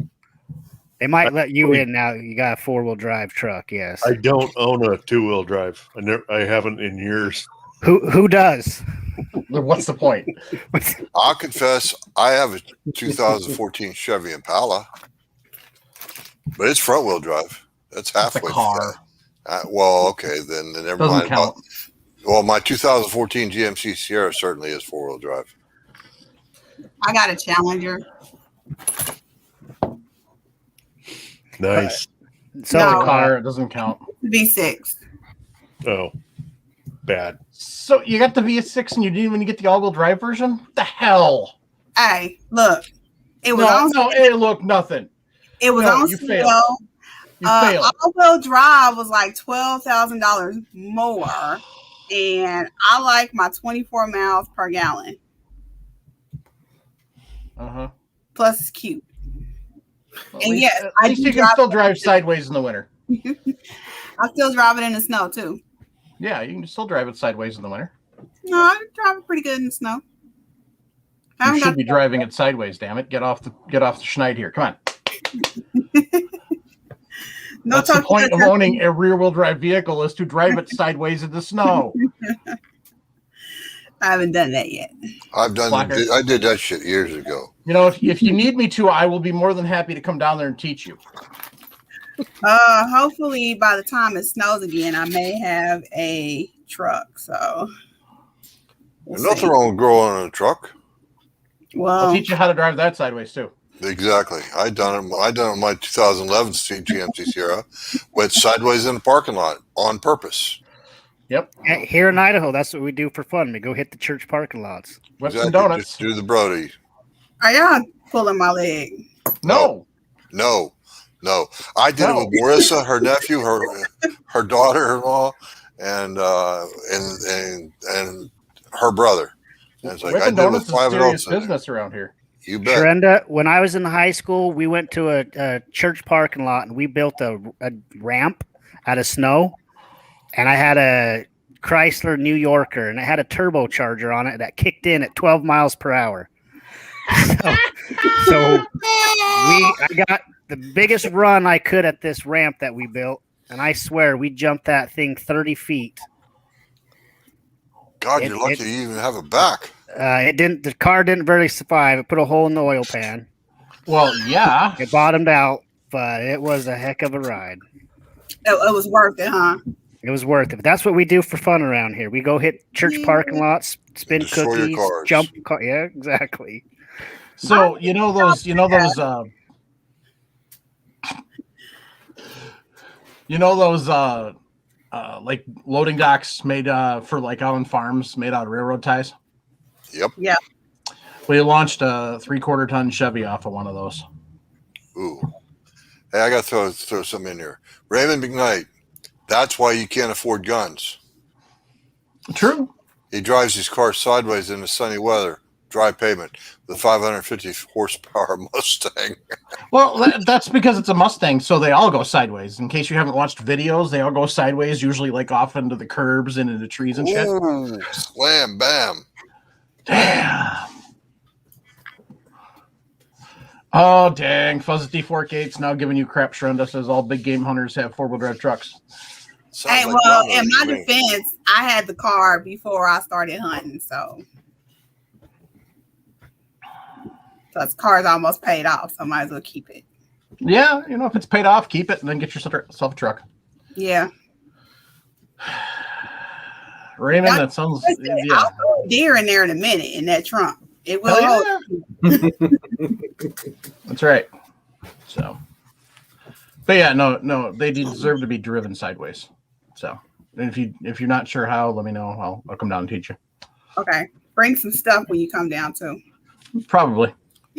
They might let you in now. You got a 4-wheel drive truck. Yes. I don't own a 2-wheel drive. I haven't in years. Who does? What's the point? I'll confess, I have a 2014 Chevy Impala, but it's front wheel drive. That's It's a halfway. car. Well, okay, then never Doesn't mind. count. Well, my 2014 GMC Sierra certainly is 4-wheel drive. I got a Challenger. Nice. So No. It's a car. It doesn't count. V6. Oh, bad. So you got the VS6 and you didn't even get the all-wheel drive version? What the hell? Hey, look. It was Hey, look, nothing. it was no, on you sale. failed. You failed. All-wheel drive was like $12,000 more, and I like my 24 miles per gallon. Uh-huh. Plus, it's cute. Well, And yes, at I least do you can drive still drive sideways in the winter. I still drive it in the snow too. Yeah, you can still drive it sideways in the winter. No, I drive it pretty good in the snow. I You haven't should got be driving it sideways, damn it. Get off the schneid here. Come on. no That's the talk point to of owning a rear-wheel drive vehicle is to drive it sideways in the snow. I haven't done that yet. I Slacker. did that shit years ago. You know, if you need me to, I will be more than happy to come down there and teach you. Hopefully by the time it snows again, I may have a truck. So we'll There's nothing see. wrong with growing in a truck. I'll Well, teach you how to drive that sideways too. Exactly. I done it in my 2011 GMC Sierra. Went sideways in the parking lot on purpose. Yep. here in Idaho, that's what we do for fun. We go hit the church parking lots. Whips and Exactly. donuts. Just do the Brody. are y'all pulling my leg? No. No. I did it No. with Marissa, her nephew, her daughter-in-law, and her brother. And it's like I Whipping did with donuts is 5 serious adults in there. business around here. You bet. Sharenda, when I was in high school, we went to a church parking lot and we built a ramp out of snow. And I had a Chrysler New Yorker and it had a turbocharger on it that kicked in at 12 miles per hour. So I got the biggest run I could at this ramp that we built. And I swear we jumped that thing 30 feet. God, you're lucky you even have a back. The car didn't barely survive. It put a hole in the oil pan. Well, yeah. It bottomed out, but it was a heck of a ride. It was worth it, huh? It was worth it. But that's what we do for fun around here. We go hit church parking lots, spin Destroy your cookies, cars. jump. Yeah, exactly. So you know those like loading docks made for like out on farms made out of railroad ties. Yep. Yeah. We launched a 3/4 ton Chevy off of one of those. Ooh. Hey, I got to throw something in here. Raymond McKnight. That's why you can't afford guns. True. He drives his car sideways in the sunny weather, dry pavement, with a 550 horsepower Mustang. Well, that's because it's a Mustang, so they all go sideways. In case you haven't watched videos, they all go sideways, usually like off into the curbs and into trees and shit. Ooh, slam, bam. Damn. Oh, dang. Fuzzy D48's now giving you crap. Shrenda says all big game hunters have 4-wheel drive trucks. Sounds Hey, like well, groundhog in my to me. defense, I had the car before I started hunting, so So his car's almost paid off, so I might as well keep it. Yeah, if it's paid off, keep it and then get yourself a truck. Yeah. Raymond, that sounds yeah. I'll throw a deer in there in a minute in that trunk. It will Hell hold. yeah. That's right. So, but yeah, no, they deserve to be driven sideways. So, if you're not sure how, let me know. I'll come down and teach you. Okay. Bring some stuff when you come down too. Probably.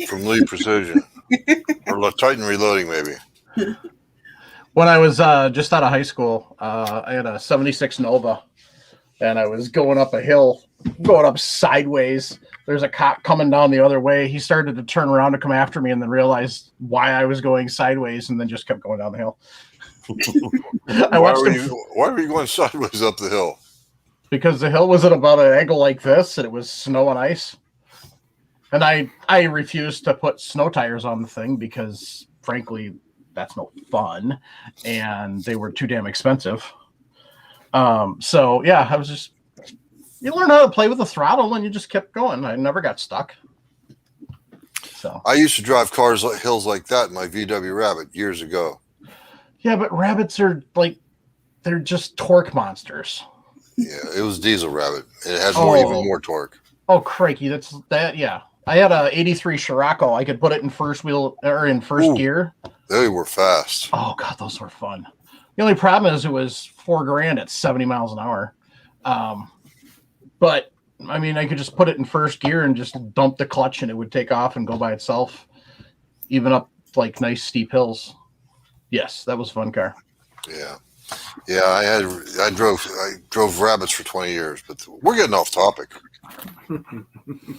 From Lee Precision or Titan Reloading, maybe. When I was just out of high school, I had a 76 Nova, and I was going up a hill, going up sideways. There's a cop coming down the other way. He started to turn around to come after me and then realized why I was going sideways and then just kept going down the hill. Why were you going sideways up the hill? Because the hill was at about an angle like this and it was snow and ice. And I refused to put snow tires on the thing because, frankly, that's no fun. And they were too damn expensive. So, yeah, I was just... You learn how to play with the throttle and you just kept going. I never got stuck. So I used to drive cars like hills like that in my VW Rabbit years ago. yeah, but rabbits are they're just torque monsters. Yeah, it was diesel Rabbit. It had even more torque. Oh, crikey, that. Yeah, I had a '83 Scirocco. I could put it in first wheel or in first gear. They were fast. Oh God, those were fun. The only problem is it was $4,000 at 70 miles an hour. But I mean, I could just put it in first gear and just dump the clutch and it would take off and go by itself, even up like nice steep hills. Yes, that was a fun car. Yeah. I drove Rabbits for 20 years, but we're getting off topic.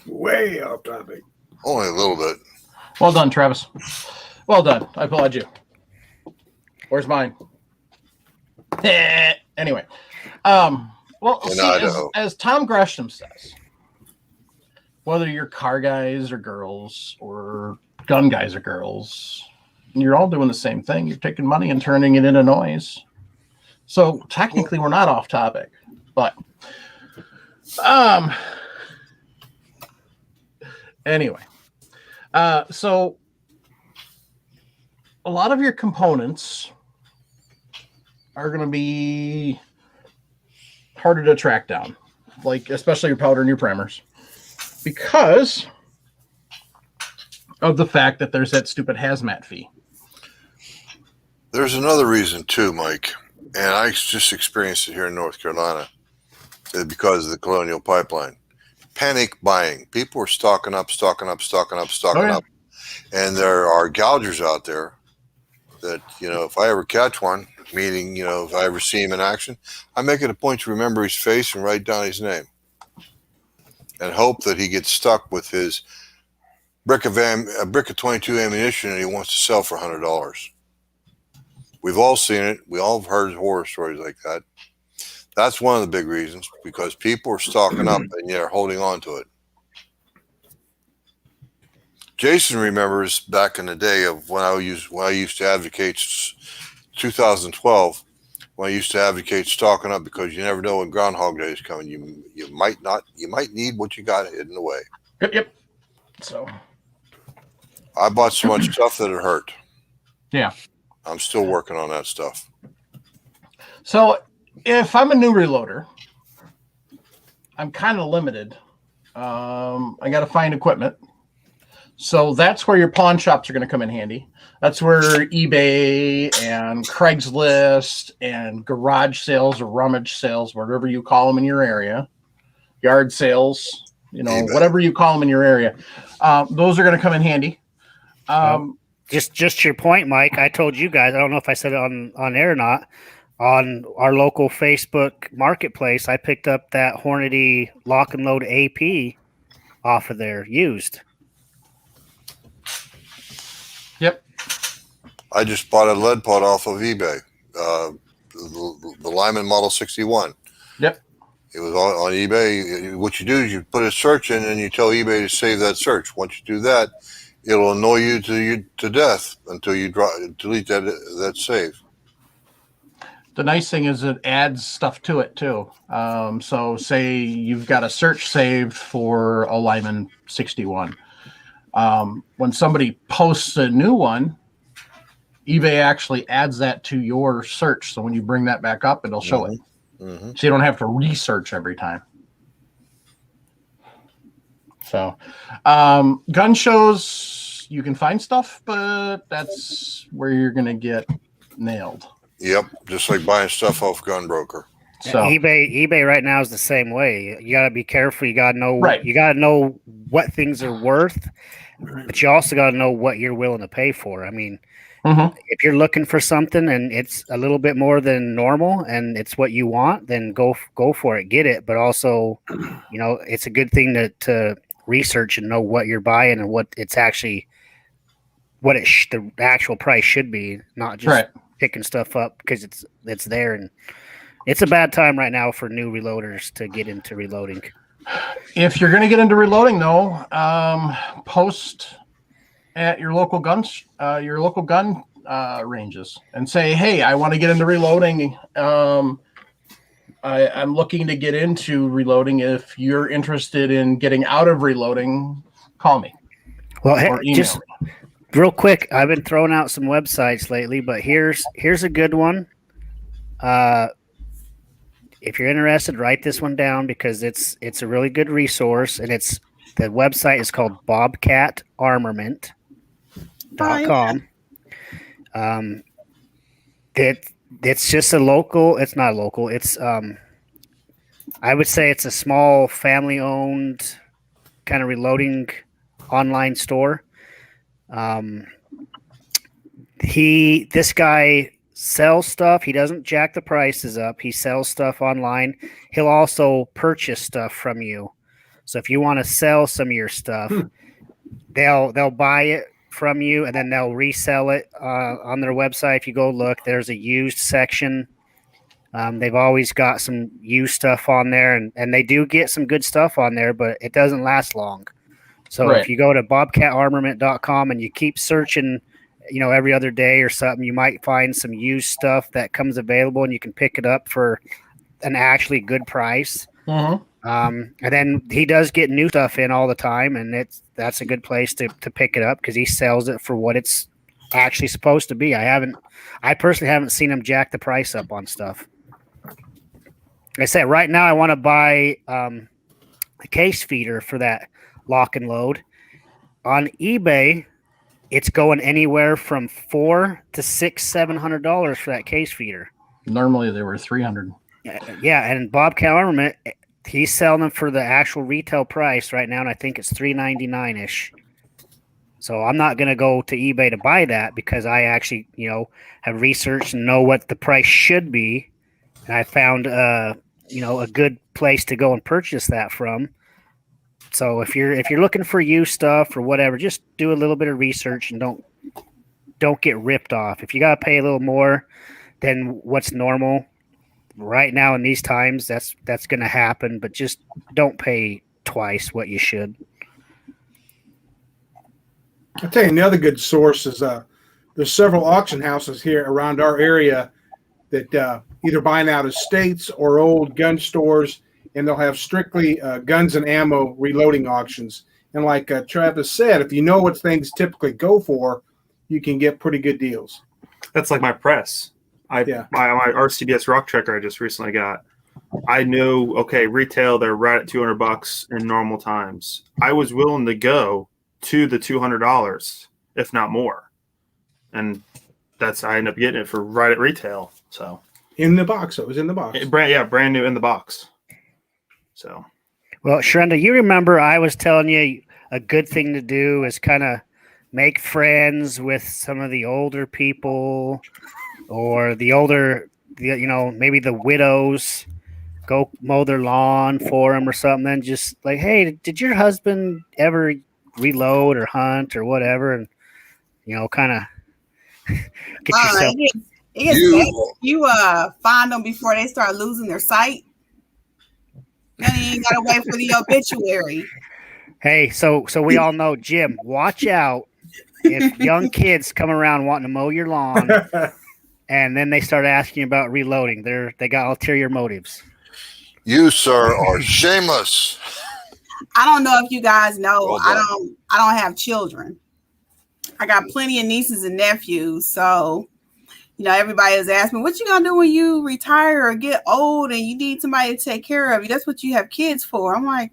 Way off topic. Only a little bit. Well done, Travis. Well done. I applaud you. Where's mine? Anyway. Well, see, as Tom Gresham says, whether you're car guys or girls or gun guys or girls, you're all doing the same thing. You're taking money and turning it into noise. So technically we're not off topic, but anyway. So a lot of your components are going to be harder to track down, like especially your powder and your primers, because of the fact that there's that stupid hazmat fee. There's another reason too, Mike, and I just experienced it here in North Carolina because of the Colonial Pipeline. Panic buying. People are stocking up, and there are gougers out there that, if I ever catch one, meaning, if I ever see him in action, I make it a point to remember his face and write down his name and hope that he gets stuck with his brick of 22 ammunition and he wants to sell for $100. We've all seen it. We all have heard horror stories like that. That's one of the big reasons, because people are stocking up and they're holding on to it. Jason remembers back in the day of when I used to advocate 2012, when I used to advocate stocking up, because you never know when Groundhog Day is coming. You might need what you got hidden away. Yep. So I bought so much stuff that it hurt. Yeah. I'm still working on that stuff. So if I'm a new reloader, I'm kind of limited. I got to find equipment. So that's where your pawn shops are going to come in handy. That's where eBay and Craigslist and garage sales or rummage sales, whatever you call them in your area, yard sales, eBay. Whatever you call them in your area, those are going to come in handy. Just your point, Mike. I told you guys, I don't know if I said it on air or not, on our local Facebook marketplace, I picked up that Hornady lock and load AP off of there used. Yep. I just bought a lead pot off of eBay, the Lyman Model 61. Yep. It was on eBay. What you do is you put a search in and you tell eBay to save that search. Once you do that, it'll annoy you to death until you delete that save. The nice thing is it adds stuff to it too. So say you've got a search saved for a Lyman 61. When somebody posts a new one, eBay actually adds that to your search. So when you bring that back up, it'll show it. Mm-hmm. So you don't have to research every time. So gun shows, you can find stuff, but that's where you're going to get nailed. Yep, just like buying stuff off Gunbroker. So eBay right now is the same way. You got to be careful. You got to know. Right. You got to know what things are worth, but you also got to know what you're willing to pay for. I mean, if you're looking for something and it's a little bit more than normal and it's what you want, then go for it, get it. But also, it's a good thing to research and know what you're buying and what it's actually, what the actual price should be, not just picking stuff up because it's there. And it's a bad time right now for new reloaders to get into reloading. If you're going to get into reloading, though, post at your local gun ranges and say, "Hey, I want to get into reloading. I'm looking to get into reloading. If you're interested in getting out of reloading, call me." Well, or email just me. real quick, I've been throwing out some websites lately, but here's a good one. If you're interested, write this one down because it's a really good resource, and the website is called bobcatarmament.com. It's just a local. It's not local. It's I would say it's a small family-owned kind of reloading online store. This guy sells stuff. He doesn't jack the prices up. He sells stuff online. He'll also purchase stuff from you. So if you want to sell some of your stuff, they'll buy it from you and then they'll resell it on their website. If you go look, there's a used section. They've always got some used stuff on there, and they do get some good stuff on there, but it doesn't last long. So if you go to bobcatarmament.com and you keep searching, every other day or something, you might find some used stuff that comes available and you can pick it up for an actually good price. And then he does get new stuff in all the time, and that's a good place to pick it up because he sells it for what it's actually supposed to be. I personally haven't seen him jack the price up on stuff. Like I said, right now I want to buy a case feeder for that lock and load. On eBay, it's going anywhere from $400 to $700 for that case feeder. Normally they were $300. Yeah, and Bobcat Armament, he's selling them for the actual retail price right now, and I think it's $399-ish. So I'm not going to go to eBay to buy that because I actually, have researched and know what the price should be, and I found a good place to go and purchase that from. So if you're looking for used stuff or whatever, just do a little bit of research and don't get ripped off. If you got to pay a little more than what's normal right now in these times, that's going to happen, but just don't pay twice what you should. I'll tell you another good source is there's several auction houses here around our area that either buying out estates or old gun stores, and they'll have strictly guns and ammo reloading auctions. And like Travis said, if you know what things typically go for, you can get pretty good deals. That's like my press. My RCBS rock checker I just recently got. I knew, retail, they're right at $200 in normal times. I was willing to go to the $200, if not more. And I ended up getting it for right at retail. So in the box, it was in the box. Brand new in the box. So, well, Shrenda, you remember I was telling you a good thing to do is kind of make friends with some of the older people or maybe the widows. Go mow their lawn for them or something. Then just like, hey, did your husband ever reload or hunt or whatever? And kind of get yourself. You find them before they start losing their sight. Then you ain't gotta wait for the obituary. Hey, so we all know, Jim, watch out if young kids come around wanting to mow your lawn and then they start asking about reloading. They got ulterior motives. You, sir, are shameless. I don't know if you guys know. Well I done. don't have children. I got plenty of nieces and nephews. So, everybody is asking me, what you gonna do when you retire or get old and you need somebody to take care of you? That's what you have kids for. I'm like,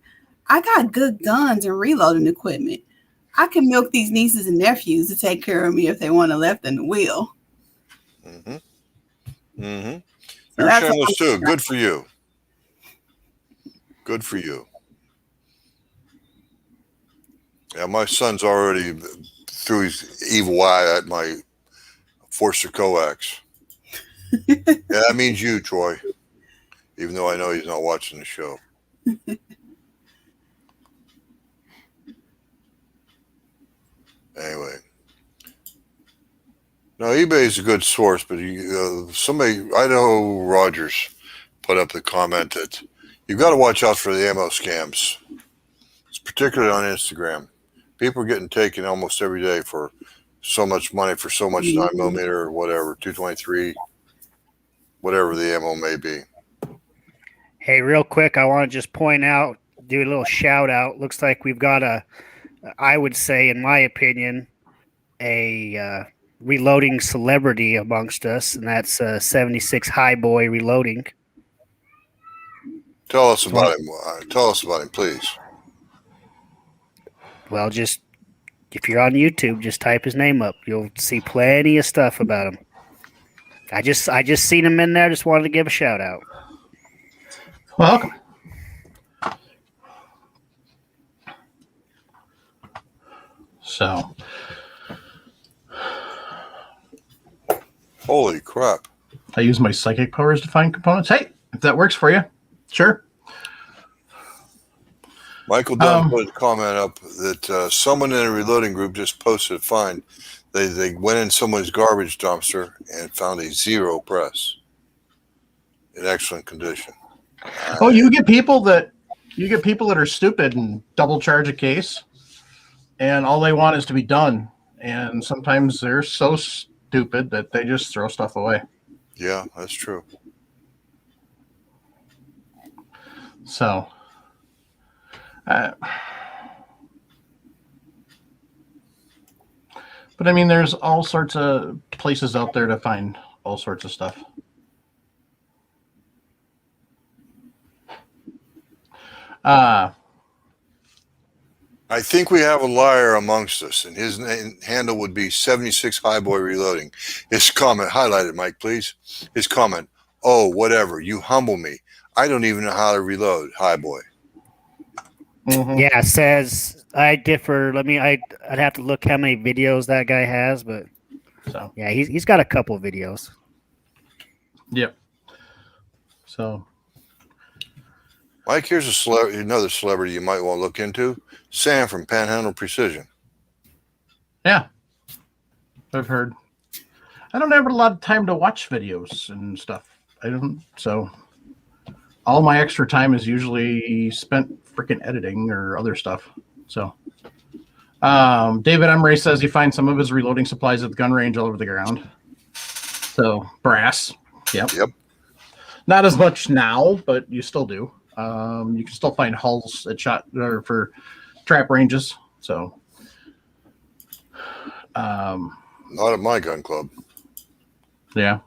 I got good guns and reloading equipment. I can milk these nieces and nephews to take care of me if they want to left in the wheel. Mm-hmm. Mm-hmm. So You're that's shameless too. Good for you. Good for you. Yeah, my son's already threw his evil eye at my Forster coax. Yeah, that means you, Troy. Even though I know he's not watching the show. Anyway. No, eBay is a good source, but Idaho Rogers put up the comment that you've got to watch out for the ammo scams. It's particularly on Instagram. People are getting taken almost every day for so much money for so much 9mm or whatever, 223, whatever the ammo may be. Hey, real quick, I want to just point out, do a little shout out. Looks like we've got I would say, in my opinion, a reloading celebrity amongst us, and that's 76 High Boy Reloading. Tell us about him. Tell us about him, please. Well, just if you're on YouTube, just type his name up. You'll see plenty of stuff about him. I just seen him in there. Just wanted to give a shout out. Welcome. So, Holy crap. I use my psychic powers to find components. Hey, if that works for you, sure. Michael Dunn put a comment up that someone in a reloading group just posted a find. They went in someone's garbage dumpster and found a zero press in excellent condition. Oh, you get people that are stupid and double charge a case, and all they want is to be done. And sometimes they're so stupid that they just throw stuff away. Yeah, that's true. So, but I mean, there's all sorts of places out there to find all sorts of stuff. I think we have a liar amongst us, and his handle would be 76 Highboy Reloading. His comment, highlighted, Mike, please. His comment, oh, whatever, you humble me. I don't even know how to reload, Highboy. Mm-hmm. Yeah, it says I differ. I'd have to look how many videos that guy has, but So, yeah, he's got a couple videos. yep. So, Mike, here's another celebrity you might want to look into. Sam from Panhandle Precision. yeah, I've heard. I don't have a lot of time to watch videos and stuff. So all my extra time is usually spent freaking editing or other stuff. So, David Emery says he finds some of his reloading supplies at the gun range all over the ground. So, brass. Yep. Not as much now, but you still do. You can still find hulls at for trap ranges. So, Not at my gun club. yeah.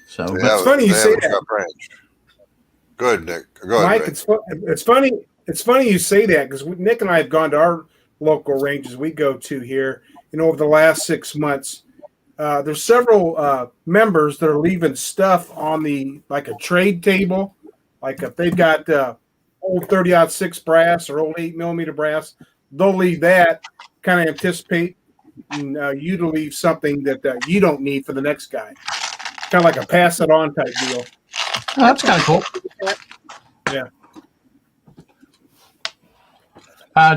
So, It's funny you say that. Range. Good, Nick. Go ahead, Mike, it's funny. It's funny you say that because Nick and I have gone to our local ranges we go to here. Over the last 6 months, there's several members that are leaving stuff on like a trade table. Like if they've got old 30-06 brass or old 8mm brass, they'll leave that. Kind of anticipate you to leave something that you don't need for the next guy. Kind of like a pass it on type deal. oh, that's kind of cool. Yeah.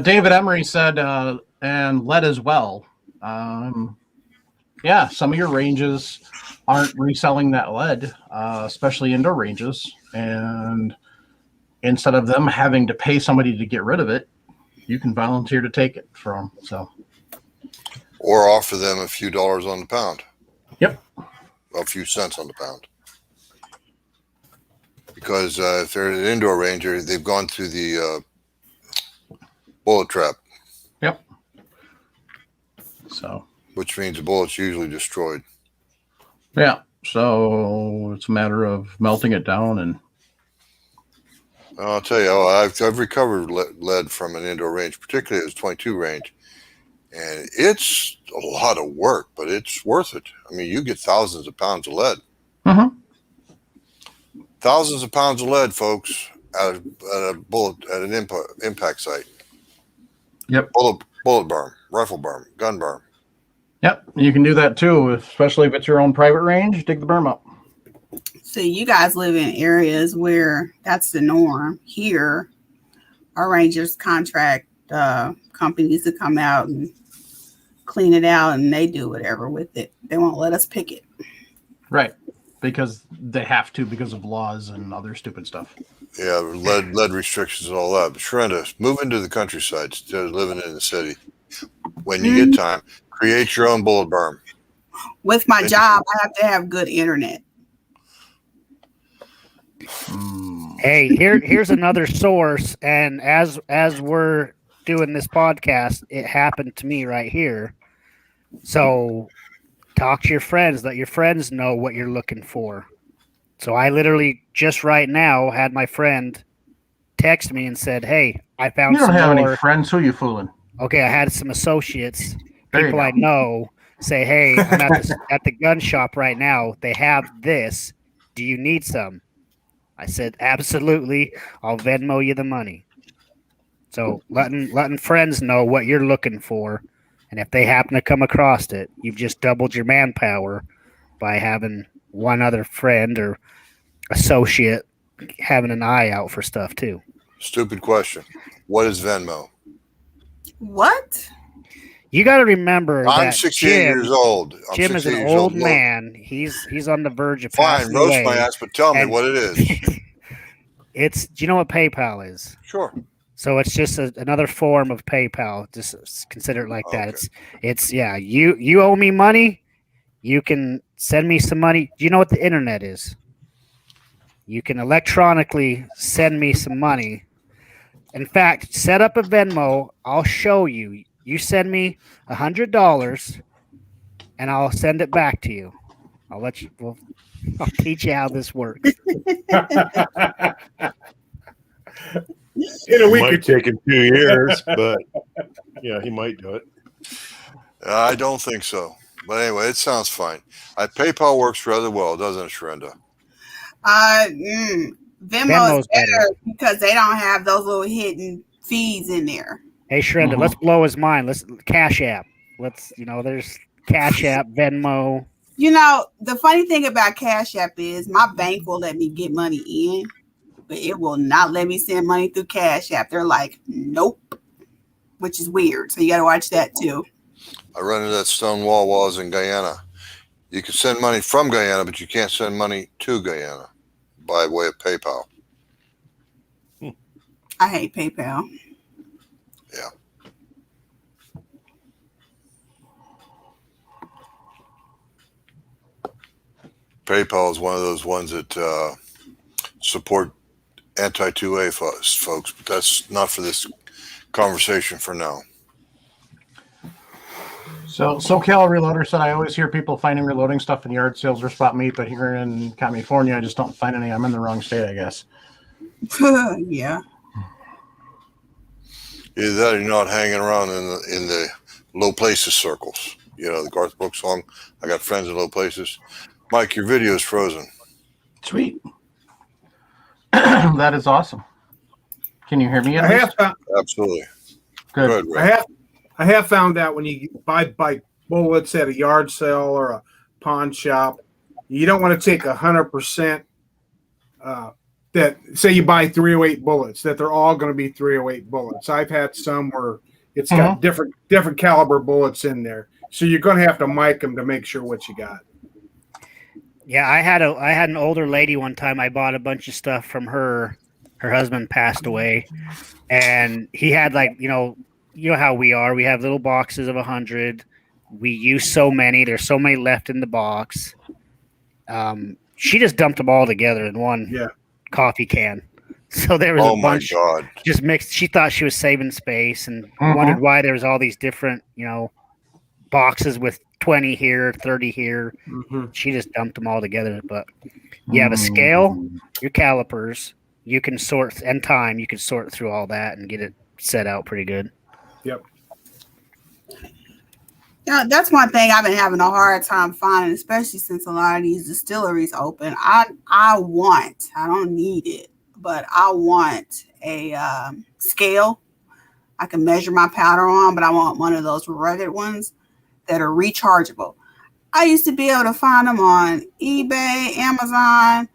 David Emery said, and lead as well. Yeah, some of your ranges aren't reselling that lead, especially indoor ranges. And instead of them having to pay somebody to get rid of it, you can volunteer to take it from. So, or offer them a few dollars on the pound. Yep. A few cents on the pound. Because if they're an indoor ranger, they've gone through the bullet trap, Yep. So which means the bullet's usually destroyed. yeah. So it's a matter of melting it down and I'll tell you, I've recovered lead from an indoor range, particularly it was 22 range, and it's a lot of work, but it's worth it. I mean, you get thousands of pounds of lead. Thousands of pounds of lead, folks, at an impact site. Yep. Bullet berm, rifle berm, gun berm. Yep. You can do that too, especially if it's your own private range. Dig the berm up. So you guys live in areas where that's the norm. Here, our rangers contract companies to come out and clean it out, and they do whatever with it. They won't let us pick it. Right. Because they have to because of laws and other stupid stuff. Yeah, lead restrictions and all that. But Sharenda, move into the countryside instead of living in the city. When you get time, create your own bullet berm. With my job, I have to have good internet. Hey, here's another source, and as we're doing this podcast, it happened to me right here. So talk to your friends, let your friends know what you're looking for. So I literally just right now had my friend text me and said, "Hey, I found You don't some have more." any friends. Who you fooling? Okay, I had some associates, There you people I go. know, say, "Hey, I'm at the gun shop right now. They have this. Do you need some?" I said, "Absolutely. I'll Venmo you the money." So letting friends know what you're looking for, and if they happen to come across it, you've just doubled your manpower by having one other friend or associate having an eye out for stuff too. Stupid question. What is Venmo? What? You got to remember I'm that 68 years old. Jim is an old man. He's on the verge of Fine, passing roast away. my ass, but tell me and- what it is. Do you know what PayPal is? Sure. So it's just another form of PayPal. Just consider it like that. Okay. It's yeah. You owe me money. You can send me some money. Do you know what the internet is? You can electronically send me some money. In fact, set up a Venmo. I'll show you. You send me $100, and I'll send it back to you. I'll let you. Well, I'll teach you how this works. In a It week or might two. take him 2 years, but yeah, he might do it. I don't think so. But anyway, it sounds fine. PayPal works rather well, doesn't it, Sharenda? Venmo Venmo's is better better. because they don't have those little hidden fees in there. Hey, Shrenda, let's blow his mind. Let's Cash App. There's Cash App, Venmo. You know, the funny thing about Cash App is my bank will let me get money in, but it will not let me send money through Cash App. They're like, nope, which is weird. So you got to watch that too. I run into that stone wall while I was in Guyana. You can send money from Guyana, but you can't send money to Guyana by way of PayPal. I hate PayPal. Yeah. PayPal is one of those ones that support anti-2A folks, but that's not for this conversation for now. So SoCal Reloader said, I always hear people finding reloading stuff in yard sales or spot meat, but here in California, I just don't find any. I'm in the wrong state, I guess. Yeah. Either that or you're not hanging around in the low places circles. You know, the Garth Brooks song, I got friends in low places. Mike, your video is frozen. Sweet. That is awesome. Can you hear me? At least? Absolutely. Good. Ray. I have found out when you buy bullets at a yard sale or a pawn shop, you don't want to take 100%. That say you buy 308 bullets, that they're all going to be 308 bullets. I've had some where it's got different caliber bullets in there, so you're going to have to mic them to make sure what you got. Yeah, I had an older lady one time. I bought a bunch of stuff from her. Her husband passed away, and he had you know how we are. We have little boxes of 100. We use so many. There's so many left in the box. She just dumped them all together in one coffee can. So there was Oh a my bunch God. just mixed. She thought she was saving space and Mhm. wondered why there was all these different, boxes with 20 here, 30 here. Mhm. She just dumped them all together. But you have a scale, your calipers, you can sort, and time, you can sort through all that and get it set out pretty good. Yep. Yeah, that's one thing I've been having a hard time finding, especially since a lot of these distilleries open. I don't need it, but I want a scale I can measure my powder on, but I want one of those rugged ones that are rechargeable. I used to be able to find them on eBay, Amazon,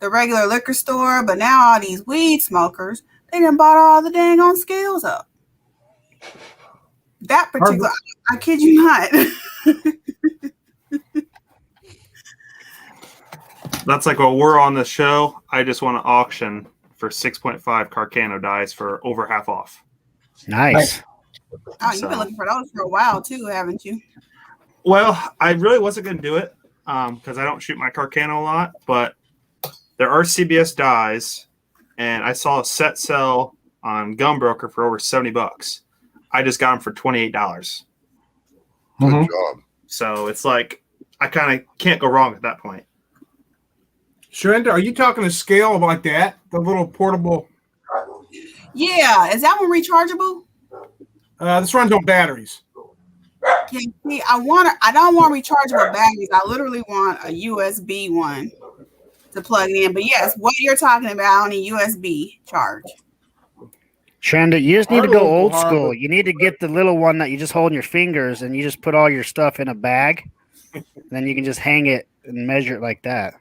the regular liquor store, but now all these weed smokers, they done bought all the dang on scales up. That particular, I kid you not. That's like while we're on the show, I just want to auction for 6.5 Carcano dice for over half off. Nice. Oh, you've been looking for those for a while too, haven't you? Well, I really wasn't going to do it because I don't shoot my Carcano a lot, but there are CBS dies, and I saw a set sell on Gunbroker for over $70. I just got them for $28. Good Mhm. job. So it's like I kind of can't go wrong at that point. Sharenta, are you talking a scale like that? The little portable. Yeah, is that one rechargeable? This runs on batteries. Yeah, see, I don't want rechargeable batteries. I literally want a USB one to plug in. But yes, what you're talking about on a USB charge. Shanda, you just need Our to go local old school. harbor- You need to get the little one that you just hold in your fingers and you just put all your stuff in a bag. Then you can just hang it and measure it like that.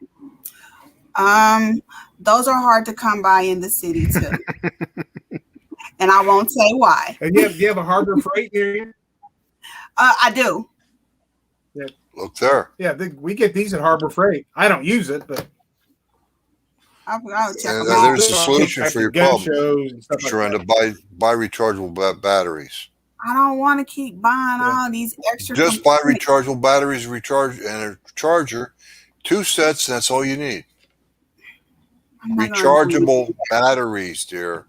Those are hard to come by in the city too. And I won't say why. And you have a Harbor Freight near you? I do. Look there. Yeah, we get these at Harbor Freight. I don't use it, but I'll check And them out. there's a solution for your gun problem. shows and stuff like Sharonda, that. buy rechargeable batteries. I don't want to keep buying Yeah. all these extra. Just buy components. rechargeable batteries, and a charger, 2 sets, and that's all you need. I'm not gonna Rechargeable batteries, dear.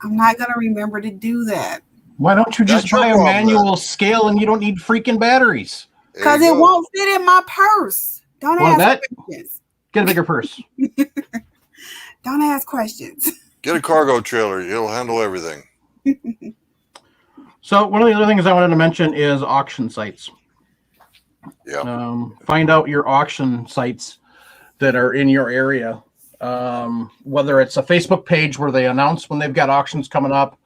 I'm not gonna remember to do that Why don't you just That's your buy a problem, manual scale and you don't need freaking batteries? There because you it go. won't fit in my purse. Don't Well, ask questions. Get a bigger purse. Don't ask questions. Get a cargo trailer. It'll handle everything. So one of the other things I wanted to mention is auction sites. Yeah. Find out your auction sites that are in your area. Whether it's a Facebook page where they announce when they've got auctions coming up,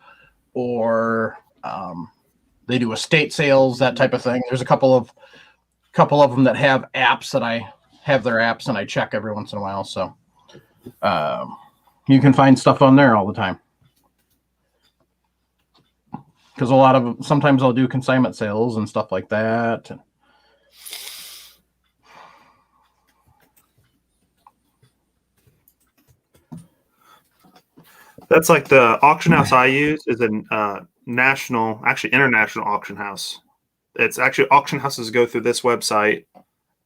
or they do estate sales, that type of thing. There's a couple of them that have apps that I have their apps and I check every once in a while. So you can find stuff on there all the time. Because sometimes I'll do consignment sales and stuff like that. That's like the auction house I use is a national, actually international auction house. It's actually auction houses go through this website,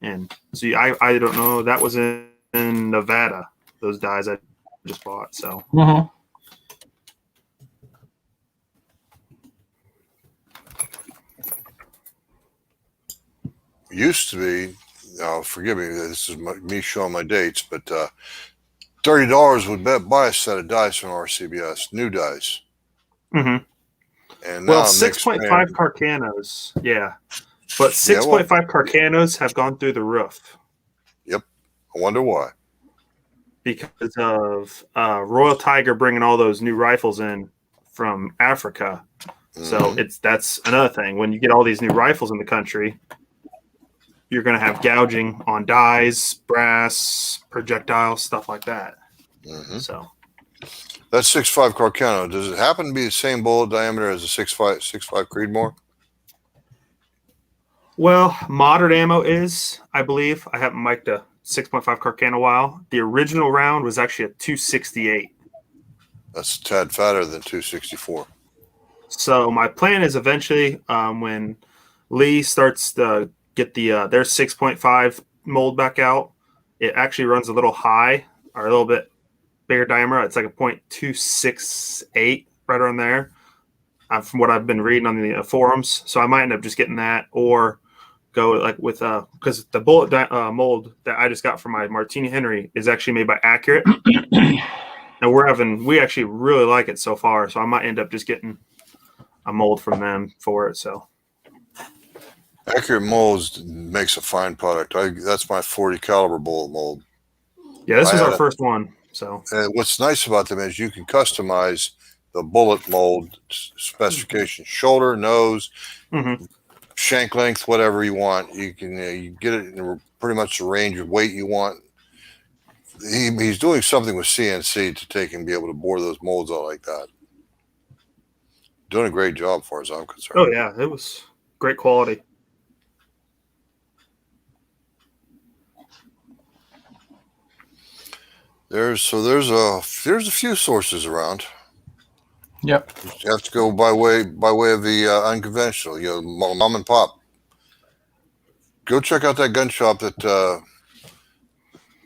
and see, I don't know, that was in Nevada. Those dies I just bought. So Used to be, forgive me, this is me showing my dates, but $30 would buy a set of dice from RCBS, new dice. Mm-hmm. And now Well, I'm 6.5 Carcanos, yeah. But 6.5 Carcanos have gone through the roof. Yep. I wonder why. Because of Royal Tiger bringing all those new rifles in from Africa. So that's another thing. When you get all these new rifles in the country, you're going to have gouging on dies, brass, projectiles, stuff like that. Mm-hmm. So That's 6.5 Carcano. Does it happen to be the same bullet diameter as a 6.5 Creedmoor? well, modern ammo is, I believe, I haven't mic'd a 6.5 Carcano a while. The original round was actually a 268. That's a tad fatter than 264. So my plan is eventually when Lee starts to get their 6.5 mold back out, it actually runs a little high or a little bit bigger diameter. It's like a 0.268 right around there, from what I've been reading on the forums. So I might end up just getting that, or go like with because the bullet mold that I just got for my Martini Henry is actually made by Accurate, and we actually really like it so far. So I might end up just getting a mold from them for it. So Accurate Molds makes a fine product. That's my 40 caliber bullet mold. yeah, this was our first one. So what's nice about them is you can customize the bullet mold specification: shoulder, nose, shank length, whatever you want. You can you get it in pretty much the range of weight you want. He's doing something with CNC to take and be able to bore those molds out like that. Doing a great job, as far as I'm concerned. oh yeah, it was great quality. There's a few sources around. Yep. You have to go by way of the unconventional, mom and pop. Go check out that gun shop that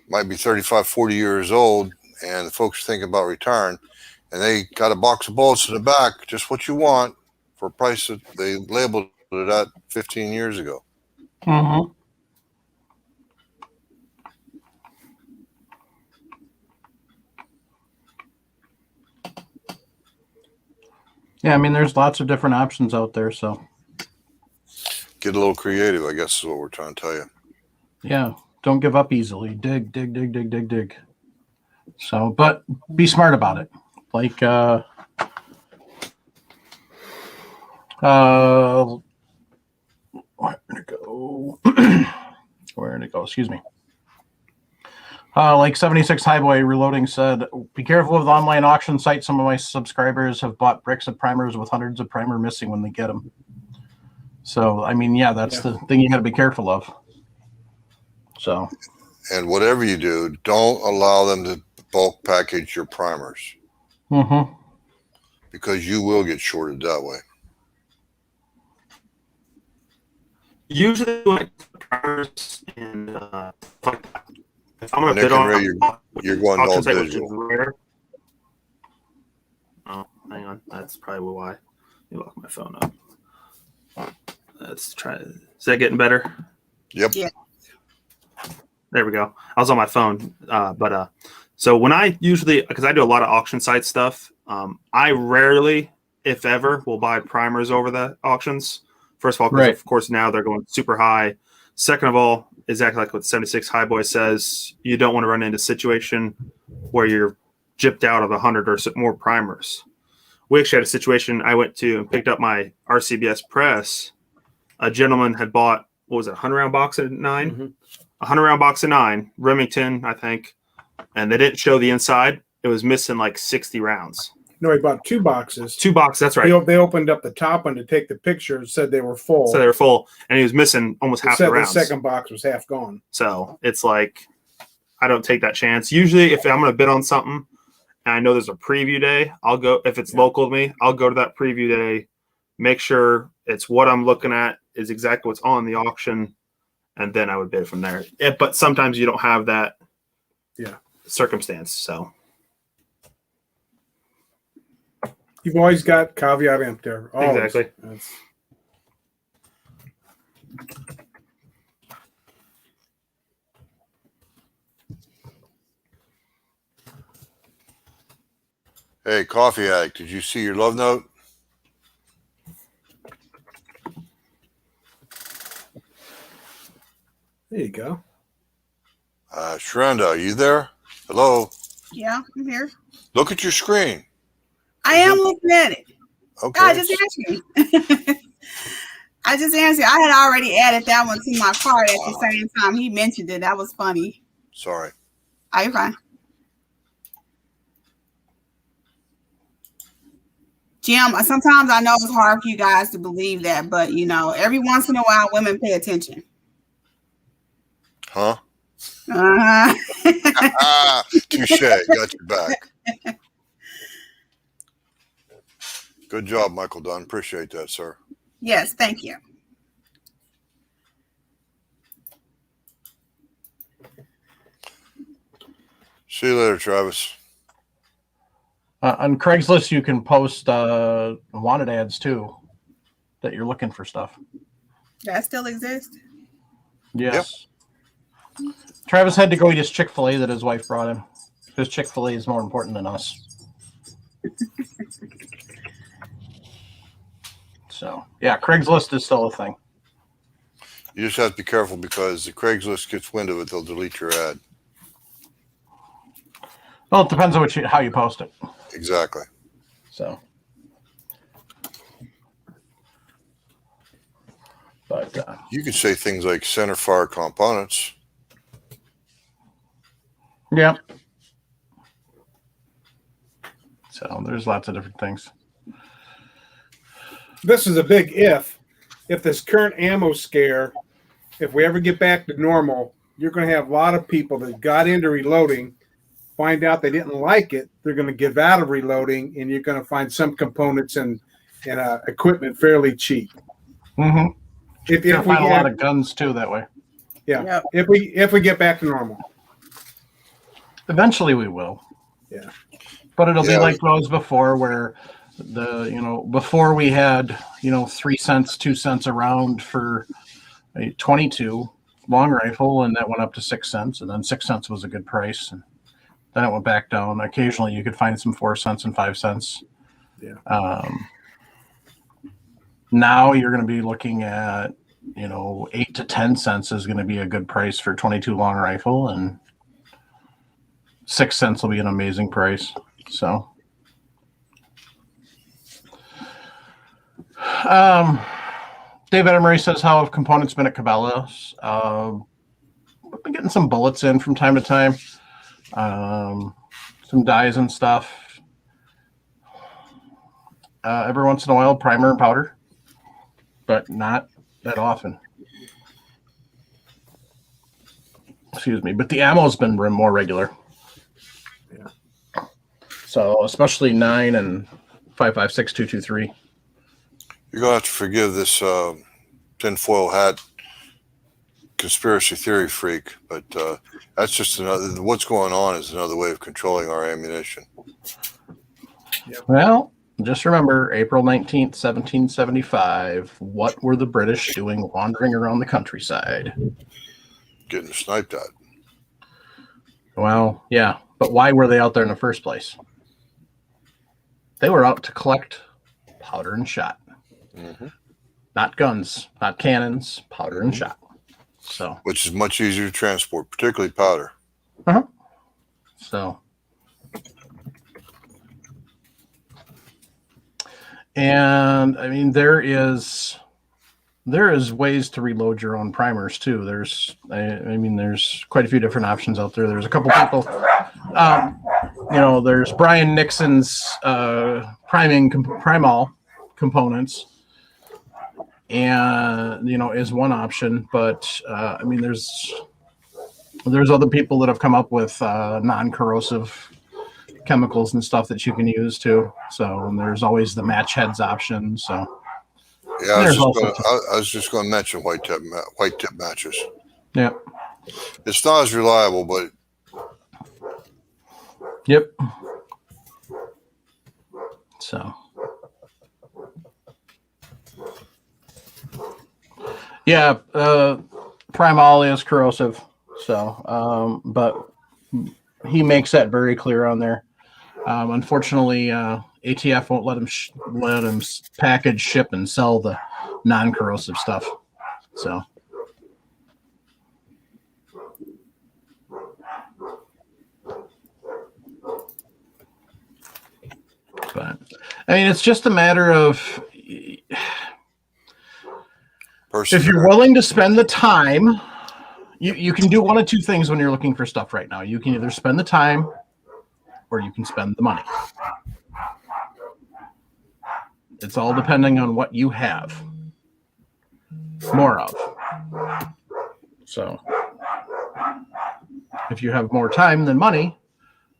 might be 35, 40 years old, and the folks thinking about retiring, and they got a box of bullets in the back, just what you want, for a price that they labeled it at 15 years ago. Mm-hmm. Yeah, I mean, there's lots of different options out there, so. Get a little creative, I guess is what we're trying to tell you. Yeah, don't give up easily. Dig, dig, dig, dig, dig, dig. So, but be smart about it. Like, where did it go? Where did it go? Excuse me. Like 76 Highboy Reloading said, be careful with online auction sites. Some of my subscribers have bought bricks of primers with hundreds of primer missing when they get them. So, I mean, yeah, that's the thing you got to be careful of. So, and whatever you do, don't allow them to bulk package your primers, because you will get shorted that way. Usually, like primers and if I'm going to bid on, you're going all digital. Rare. Oh, hang on, that's probably why. Let me lock my phone up. Let's try. Is that getting better? Yep. Yeah. There we go. I was on my phone, so when I usually, because I do a lot of auction site stuff, I rarely, if ever, will buy primers over the auctions. First of all, because of course now they're going super high. Second of all, exactly like what 76 Highboy says, you don't want to run into a situation where you're gypped out of 100 or more primers. We actually had a situation. I went to and picked up my RCBS press. A gentleman had bought, what was it, 100 round box of 9? Mm-hmm. 100 round box of 9, Remington, I think. And they didn't show the inside. It was missing like 60 rounds. No, he bought 2 boxes. 2 boxes, that's right. They opened up the top one to take the picture and said they were full. So they were full, and he was missing almost half the rounds. The second box was half gone. So it's like, I don't take that chance. Usually, if I'm going to bid on something, and I know there's a preview day, I'll go, if it's local to me, I'll go to that preview day, make sure it's what I'm looking at is exactly what's on the auction, and then I would bid from there. But sometimes you don't have that circumstance, so. You've always got caveat emptor. Always. Exactly. Hey, Coffee Addict, did you see your love note? There you go. Sharonda, are you there? Hello? Yeah, I'm here. Look at your screen. I am looking at it. Okay. I just answered you. I just answered. I had already added that one to my cart at the same time he mentioned it. That was funny. Sorry. Are you fine? Jim, sometimes I know it's hard for you guys to believe that, but every once in a while, women pay attention. Huh? Uh-huh. Touche. Got your back. Good job, Michael Dunn. Appreciate that, sir. Yes, thank you. See you later, Travis. On Craigslist, you can post wanted ads too, that you're looking for stuff. That still exists? Yes. Travis had to go eat his Chick-fil-A that his wife brought him. His Chick-fil-A is more important than us. So, yeah, Craigslist is still a thing. You just have to be careful because the Craigslist gets wind of it, they'll delete your ad. Well, it depends on how you post it. Exactly. So, but You can say things like center fire components. yeah. So there's lots of different things. This is a big if. If this current ammo scare, if we ever get back to normal, you're going to have a lot of people that got into reloading, find out they didn't like it. They're going to give out of reloading, and you're going to find some components and equipment fairly cheap. Mm-hmm. If You'll we find a lot have, of guns too that way. yeah, Yep. if we get back to normal, Eventually we will. yeah. But it'll be Yeah. like those before where before we had, 3 cents, 2 cents a round for a 22 long rifle, and that went up to 6 cents, and then 6 cents was a good price. And then it went back down. Occasionally you could find some 4 cents and 5 cents. Yeah. Now you're going to be looking at, 8 to 10 cents is going to be a good price for 22 long rifle, and 6 cents will be an amazing price. So, David Emery says, how have components been at Cabela's? We've been getting some bullets in from time to time, some dies and stuff. Every once in a while, primer and powder, but not that often. Excuse me, but the ammo's been more regular. Yeah. So especially 9 and 5.56 223. You're going to have to forgive this tinfoil hat conspiracy theory freak, but that's just another. What's going on is another way of controlling our ammunition. Well, just remember April 19th, 1775. What were the British doing wandering around the countryside? Getting sniped at. Well, yeah, but why were they out there in the first place? They were out to collect powder and shot. Mm-hmm. Not guns, not cannons, powder and shot. So, Which is much easier to transport, particularly powder. So, and I mean, there is ways to reload your own primers too. There's quite a few different options out there. There's a couple people, there's Brian Nixon's Primal components, and is one option. But there's other people that have come up with non-corrosive chemicals and stuff that you can use too. So, and there's always the match heads option. So. Yeah, I was just going to mention white tip matches. Yeah. It's not as reliable, but Yep. So. Yeah, Primal is corrosive. So, but he makes that very clear on there. Unfortunately, ATF won't let him package, ship, and sell the non-corrosive stuff. So, but I mean, it's just a matter of if you're willing to spend the time. You can do one of two things when you're looking for stuff right now. You can either spend the time, or you can spend the money. It's all depending on what you have more of. So if you have more time than money,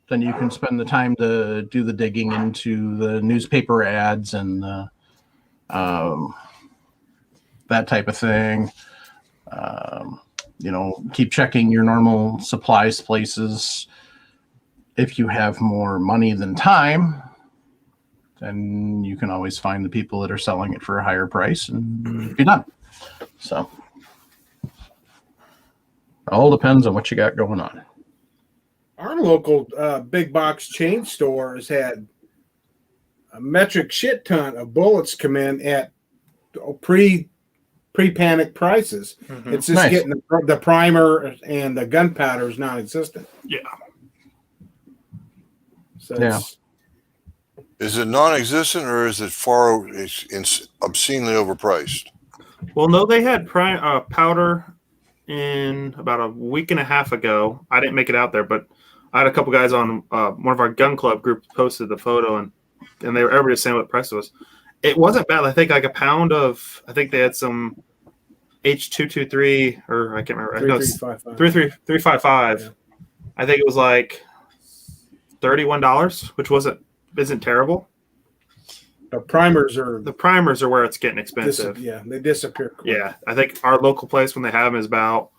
then you can spend the time to do the digging into the newspaper ads and that type of thing. Keep checking your normal supplies places. If you have more money than time, and you can always find the people that are selling it for a higher price and be done. So all depends on what you got going on. Our local big box chain store has had a metric shit ton of bullets come in at pre-panic prices. Mhm. It's just Nice. getting the primer and the gunpowder is non-existent. Yeah. So Yeah. Is it non-existent or is it it's obscenely overpriced? Well, no, they had powder in about a week and a half ago. I didn't make it out there, but I had a couple guys on one of our gun club groups posted the photo, and everybody was saying what the price was. It wasn't bad. I think like a pound of. I think they had some H223 or I can't remember. No, it's 355. Yeah. I think it was like $31, which isn't terrible. The primers are The primers are where it's getting expensive. they disappear quick. Yeah, I think our local place when they have them is about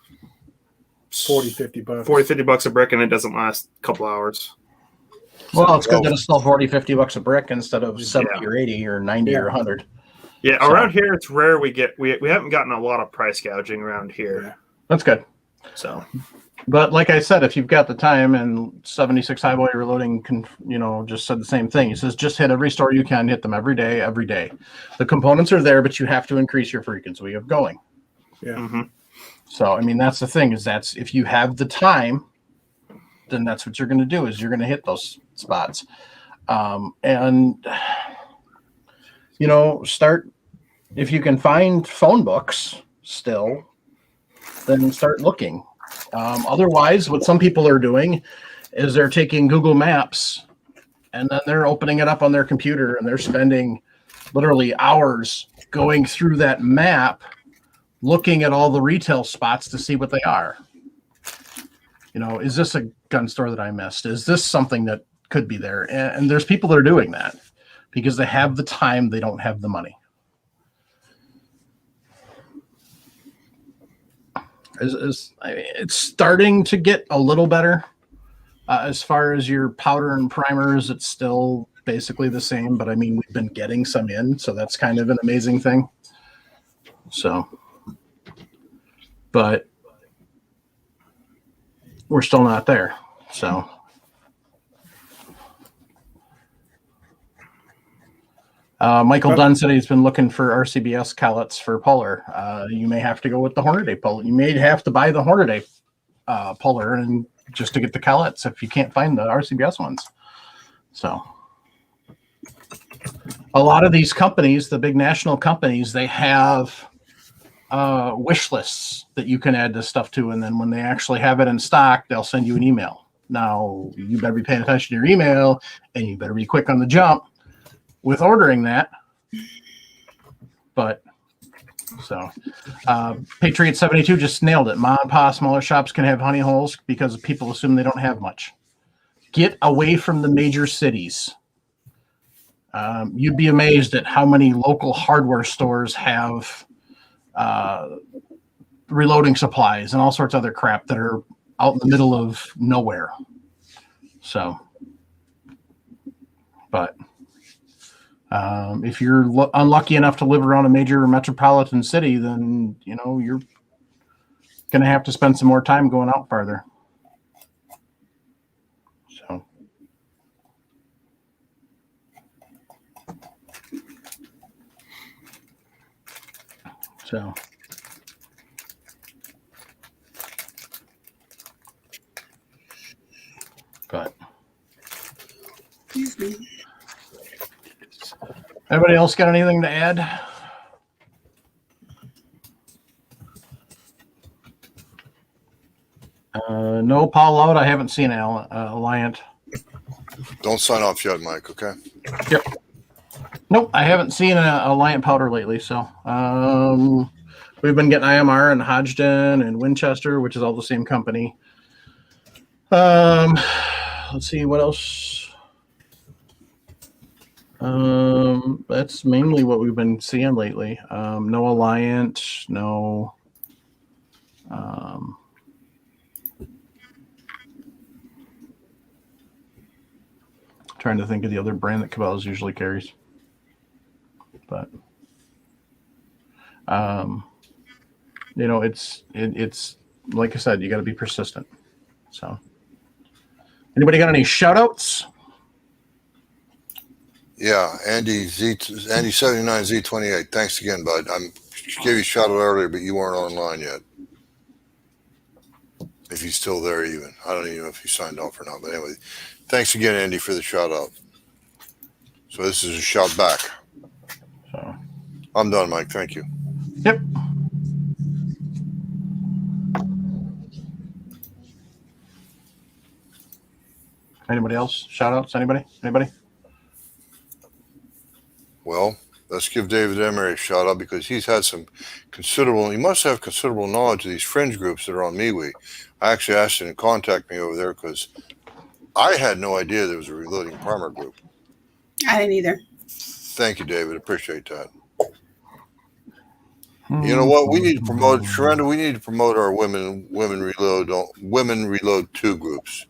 40, 50 bucks. 40, 50 bucks a brick, and it doesn't last a couple hours. Well, it's good that it's still 40, 50 bucks a brick instead of 70 or 80 or 90 or 100. Yeah, So- around here it's rare we haven't gotten a lot of price gouging around here. Yeah. That's good. So But like I said, if you've got the time, and 76 Highway Reloading, just said the same thing. He says, just hit every store you can, hit them every day, every day. The components are there, but you have to increase your frequency of going. Yeah. mhm. So, I mean, that's the thing that's if you have the time, then that's what you're going to do is you're going to hit those spots. Start, if you can find phone books still, then start looking. Otherwise, what some people are doing is they're taking Google Maps and then they're opening it up on their computer and they're spending literally hours going through that map, looking at all the retail spots to see what they are. Is this a gun store that I missed? Is this something that could be there? And there's people that are doing that because they have the time, they don't have the money. It's starting to get a little better as far as your powder and primers. It's still basically the same, but I mean, we've been getting some in, so that's kind of an amazing thing. So, but we're still not there. So, Michael Dunn said he's been looking for RCBS collets for Polar. You may have to go with the Hornady Polar. You may have to buy the Hornady Polar and just to get the collets if you can't find the RCBS ones. So, a lot of these companies, the big national companies, they have wish lists that you can add this stuff to, and then when they actually have it in stock, they'll send you an email. Now, you better be paying attention to your email, and you better be quick on the jump with ordering that. But so Patriot 72 just nailed it. Mom and pop smaller shops can have honey holes because people assume they don't have much. Get away from the major cities. You'd be amazed at how many local hardware stores have reloading supplies and all sorts of other crap that are out in the middle of nowhere. So, but if you're unlucky enough to live around a major metropolitan city, then you're going to have to spend some more time going out farther. So, but Excuse me. Anybody else got anything to add? No, Paul out. I haven't seen Alliant. Don't sign off yet, Mike. Okay. Yep. Nope, I haven't seen a Alliant powder lately. So we've been getting IMR and Hodgdon and Winchester, which is all the same company. Let's see what else. That's mainly what we've been seeing lately. No Alliant, no. trying to think of the other brand that Cabela's usually carries. But you know, it's like I said, you got to be persistent. So, anybody got any shout outs? Yeah, Andy 79Z28. Thanks again, bud. I gave you a shout out earlier, but you weren't online yet. If he's still there, even I don't even know if he signed off or not. But anyway, thanks again, Andy, for the shout out. So this is a shout back. So I'm done, Mike. Thank you. Yep. Anybody else? Shout outs? Anybody? Well, let's give David Emery a shout out because he's had he must have considerable knowledge of these fringe groups that are on MeWe. I actually asked him to contact me over there because I had no idea there was a reloading primer group. I didn't either. Thank you, David. Appreciate that. You know what? We need to promote, Sharenda, we need to promote our Women Reload 2 groups.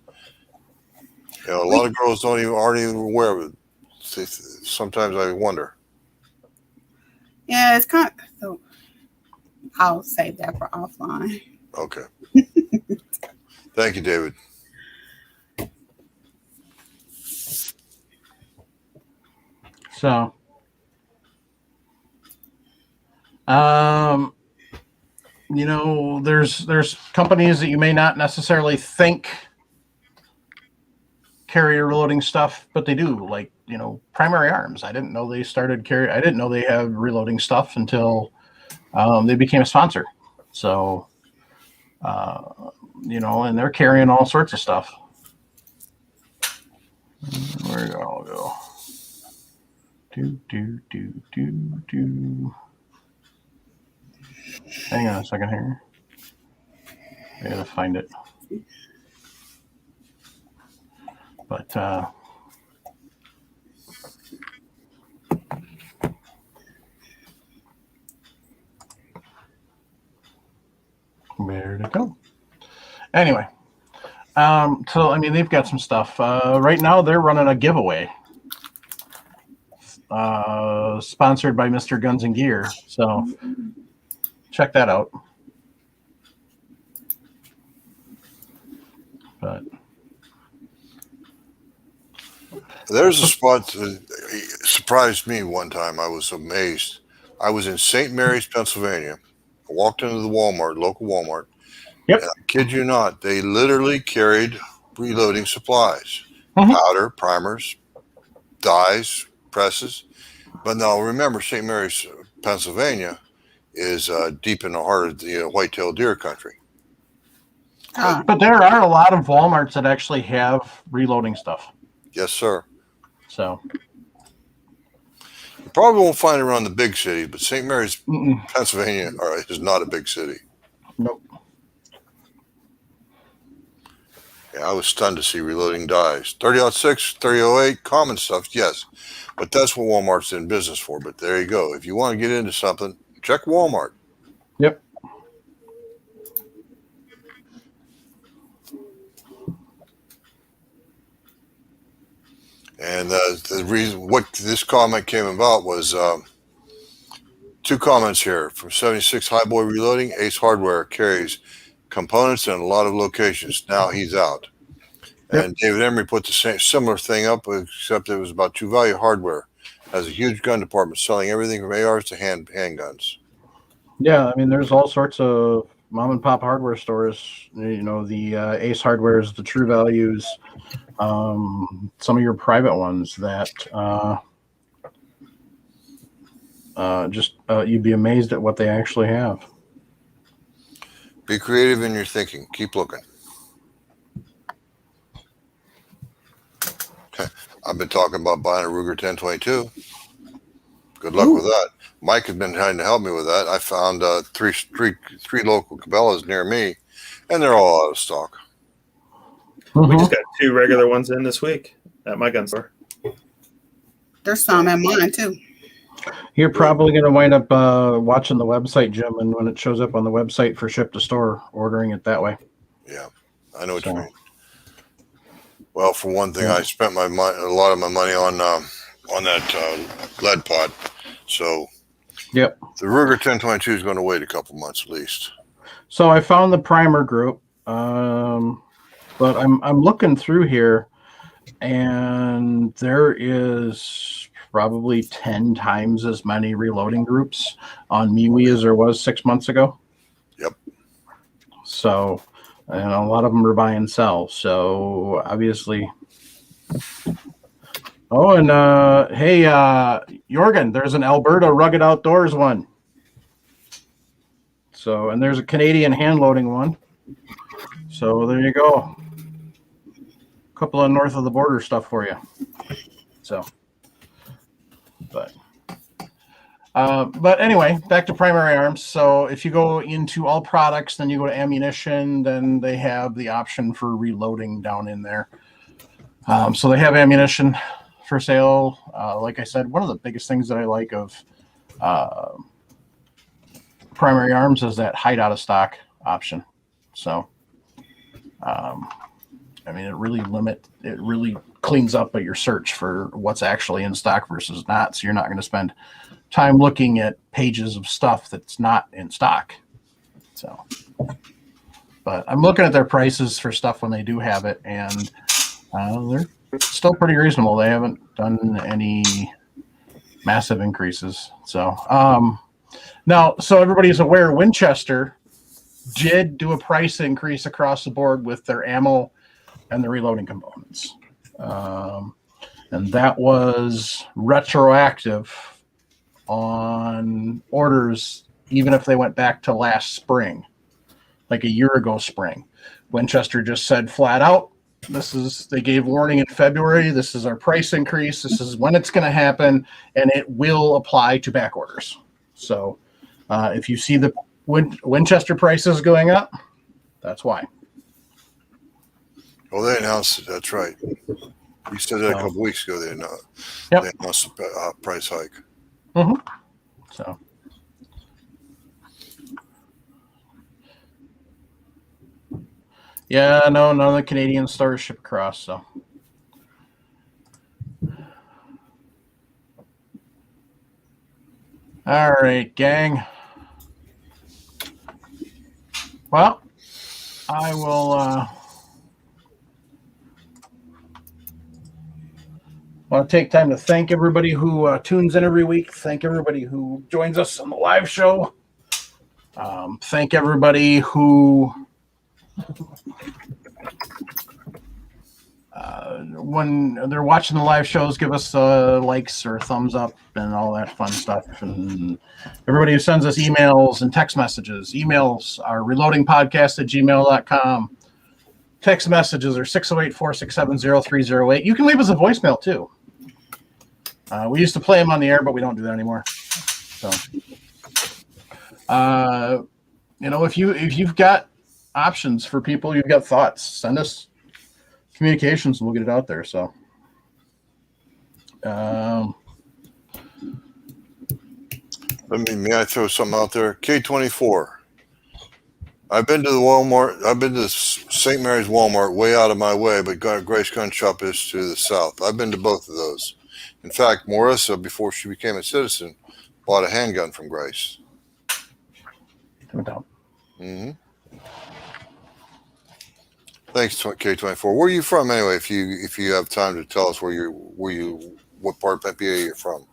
You know, a lot of girls aren't even aware of it. Sometimes I wonder. Yeah, it's kind of. So I'll save that for offline. Okay. Thank you, David. So, you know, there's companies that you may not necessarily think carry reloading stuff, but they do. Like, you know, Primary Arms. I didn't know they have reloading stuff until they became a sponsor. So, you know, and they're carrying all sorts of stuff. Where do I'll go? Do. Hang on a second here. I gotta find it. But where to go? Anyway, so I mean, they've got some stuff. Right now, they're running a giveaway, sponsored by Mr. Guns and Gear. So check that out. But there's a spot that surprised me one time. I was amazed. I was in St. Mary's, Pennsylvania. I walked into the Walmart, local Walmart. Yep. And I kid you not, they literally carried reloading supplies, Mhm. powder, primers, dyes, presses. But now remember, St. Mary's, Pennsylvania is deep in the heart of the white-tailed deer country. But there are a lot of Walmarts that actually have reloading stuff. Yes, sir. So You probably won't find it around the big cities, but St. Mary's, mm-mm. Pennsylvania is not a big city. Nope. Yeah, I was stunned to see reloading dyes. 30-06, 30-08, common stuff, yes. But that's what Walmart's in business for. But there you go. If you want to get into something, check Walmart. Yep. And the reason what this comment came about was two comments here from 76 Highboy Reloading. Ace Hardware carries components in a lot of locations. Now he's out. Yep. And David Emery put the similar thing up, except it was about True Value Hardware. Has a huge gun department selling everything from ARs to handguns. Yeah, I mean, there's all sorts of mom and pop hardware stores. You know, the Ace Hardwares, the True Values, some of your private ones that you'd be amazed at what they actually have. Be creative in your thinking. Keep looking. I've been talking about buying a Ruger 1022. Good luck with that. Mike has been trying to help me with that. I found three local Cabela's near me, and they're all out of stock. We just got 2 regular ones in this week at my gun store. There's some at mine too. You're probably going to wind up watching the website, Jim, and when it shows up on the website for ship to store, ordering it that way. Yeah, I know what you mean. Well, for one thing, I spent a lot of my money on that lead pod. So, Yep. the Ruger 1022 is going to wait a couple months at least. So I found the primer group, but I'm looking through here, and there is probably 10 times as many reloading groups on MeWe as there was 6 months ago. Yep. So, and a lot of them are buy and sell. So obviously. Oh, and hey, Jorgen, there's an Alberta Rugged Outdoors one. So, and there's a Canadian hand loading one. So there you go. A couple of north of the border stuff for you. So, but anyway, back to primary arms. So if you go into all products, then you go to ammunition, then they have the option for reloading down in there. So they have ammunition for sale. Like I said, one of the biggest things that I like of primary arms is that hide out of stock option. So, I mean, it really cleans up your search for what's actually in stock versus not. So you're not going to spend time looking at pages of stuff that's not in stock. So, but I'm looking at their prices for stuff when they do have it, and they're still pretty reasonable. They haven't done any massive increases. So, now, so everybody's aware, Winchester did do a price increase across the board with their ammo and the reloading components. And that was retroactive on orders, even if they went back to last spring, like a year ago spring. Winchester just said flat out, they gave warning in February, this is our price increase, this is when it's going to happen, and it will apply to back orders. So if you see the Winchester prices going up, that's why. Well, they announced it. That's right. You said that a couple weeks ago. They announced a price hike. Mm-hmm. So. Yeah, no, none of the Canadian stores ship across. So. All right, gang. Well, I will want to take time to thank everybody who tunes in every week. Thank everybody who joins us on the live show. Thank everybody who, when they're watching the live shows, give us likes or thumbs up and all that fun stuff. And everybody who sends us emails and text messages. Emails are reloadingpodcast@gmail.com. Text messages are 608-467-0308. You can leave us a voicemail too. We used to play them on the air, but we don't do that anymore. So, if you've got options for people, you've got thoughts, send us communications and we'll get it out there. So, may I throw something out there? K24. I've been to the Walmart. I've been to St. Mary's Walmart, way out of my way, but Grace Gun Shop is to the south. I've been to both of those. In fact, Marissa, before she became a citizen, bought a handgun from Grace. No doubt. Mm-hmm. Thanks, K24. Where are you from anyway? If you have time to tell us what part of PA you're from.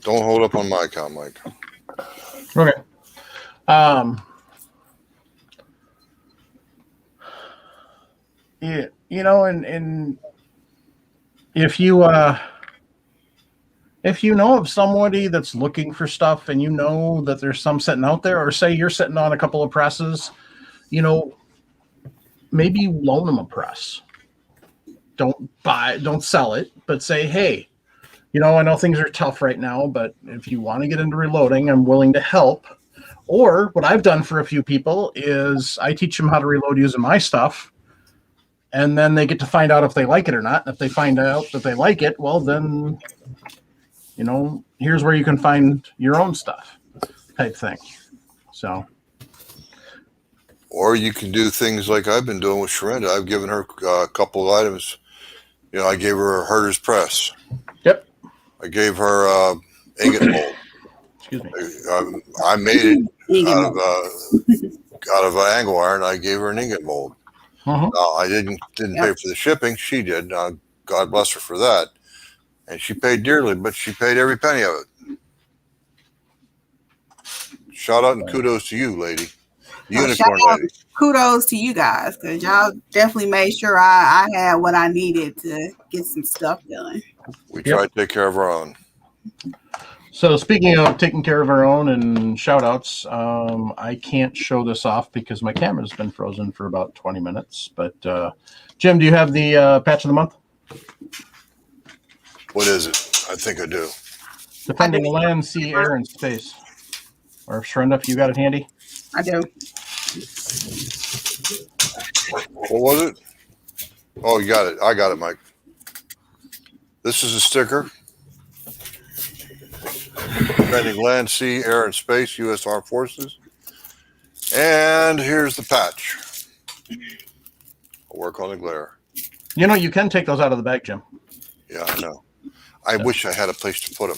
Don't hold up on my account, Mike. Okay. Yeah, and if you know of somebody that's looking for stuff and you know that there's some sitting out there, or say you're sitting on a couple of presses, maybe loan them a press. Don't sell it, but say, hey, I know things are tough right now, but if you want to get into reloading, I'm willing to help. Or what I've done for a few people is I teach them how to reload using my stuff, and then they get to find out if they like it or not. And if they find out that they like it, well, then, here's where you can find your own stuff type thing. So. Or you can do things like I've been doing with Sharonda. I've given her a couple of items. You know, I gave her a herder's press. Yep. I gave her ingot mold. Excuse me. I made it Ingot out mold. of an angle iron. I gave her an ingot mold. I didn't pay for the shipping. She did. God bless her for that. And she paid dearly, but she paid every penny of it. Shout out and kudos to you, lady. Unicorn lady. Kudos to you guys, because y'all definitely made sure I had what I needed to get some stuff done. We try to take care of our own. So speaking of taking care of our own and shout outs, I can't show this off because my camera's been frozen for about 20 minutes. But Jim, do you have the patch of the month? What is it? I think I do. Defending land, sea, air, and space. Or Sharonda, if you got it handy. I do. What was it? Oh, you got it. I got it, Mike. This is a sticker. Defending land, sea, air, and space, U.S. Armed Forces. And here's the patch. I'll work on the glare. You know, you can take those out of the bag, Jim. Yeah, I know. I wish I had a place to put them.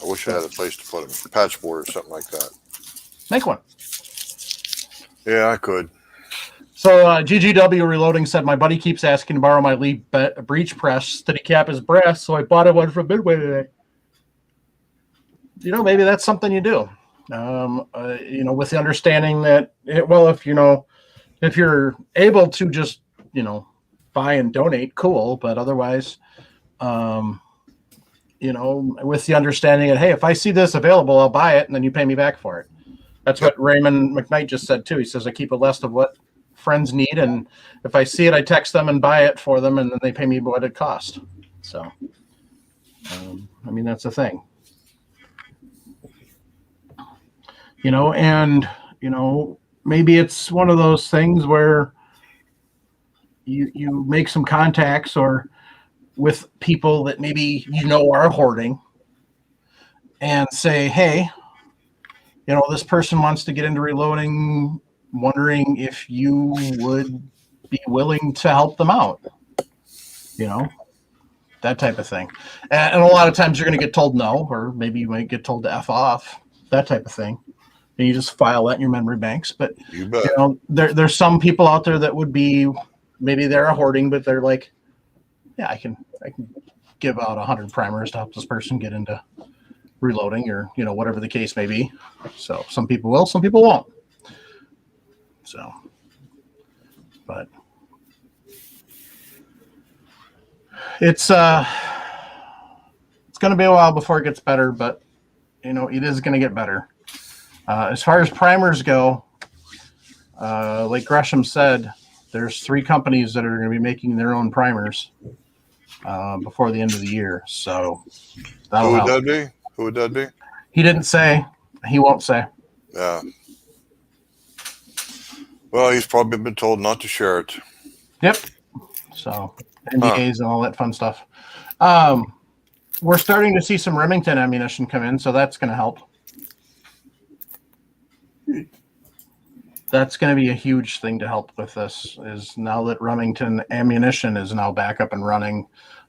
I wish I had a place to put them. Patch board or something like that. Make one. Yeah, I could. So GGW Reloading said, my buddy keeps asking to borrow my Lee breech press to decap his breast, so I bought one from Midway today. You know, maybe that's something you do. You know, with the understanding that, if you're able to just, buy and donate, cool. But otherwise, with the understanding that, hey, if I see this available, I'll buy it, and then you pay me back for it. That's what Raymond McKnight just said, too. He says, I keep a list of what friends need, and if I see it, I text them and buy it for them, and then they pay me what it cost. So, that's a thing. Maybe it's one of those things where you make some contacts or with people that maybe are hoarding and say, hey, this person wants to get into reloading, wondering if you would be willing to help them out, that type of thing. And a lot of times you're going to get told no, or maybe you might get told to F off, that type of thing. And you just file that in your memory banks. But you bet. There's some people out there that would be, maybe they're hoarding, but they're like, yeah, I can give out 100 primers to help this person get into reloading, or whatever the case may be. So some people will, some people won't. So, but it's going to be a while before it gets better, but it is going to get better. As far as primers go, like Gresham said, there's 3 companies that are going to be making their own primers before the end of the year. So that'll help. Who would that be? He didn't say. He won't say. Yeah. Well, he's probably been told not to share it. Yep. So NDAs and all that fun stuff. We're starting to see some Remington ammunition come in, so that's going to help. That's going to be a huge thing to help with this, is now that Remington ammunition is now back up and running.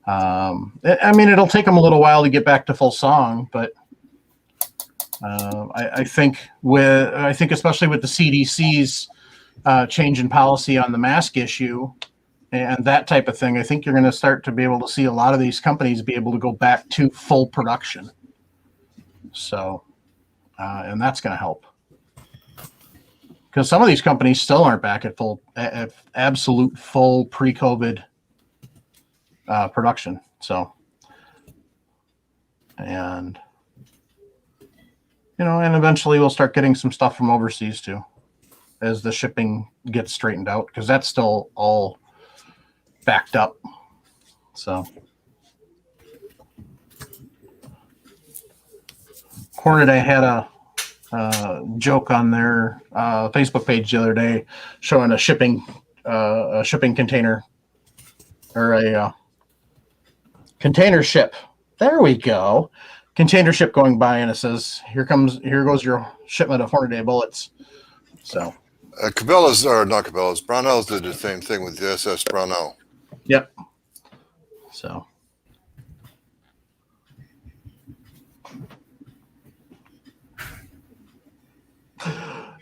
It'll take them a little while to get back to full song, but I think especially with the CDC's change in policy on the mask issue and that type of thing, I think you're going to start to be able to see a lot of these companies be able to go back to full production. So, and that's going to help. Because some of these companies still aren't back at absolute full pre-COVID production. So, and eventually we'll start getting some stuff from overseas too, as the shipping gets straightened out, because that's still all backed up. So, Hornaday had a joke on their Facebook page the other day showing a shipping container, or a container ship. There we go. container ship going by, and it says, here goes your shipment of Hornady bullets. So Cabela's, or not Cabela's, Brownells did the same thing with the SS Brownell. yep. So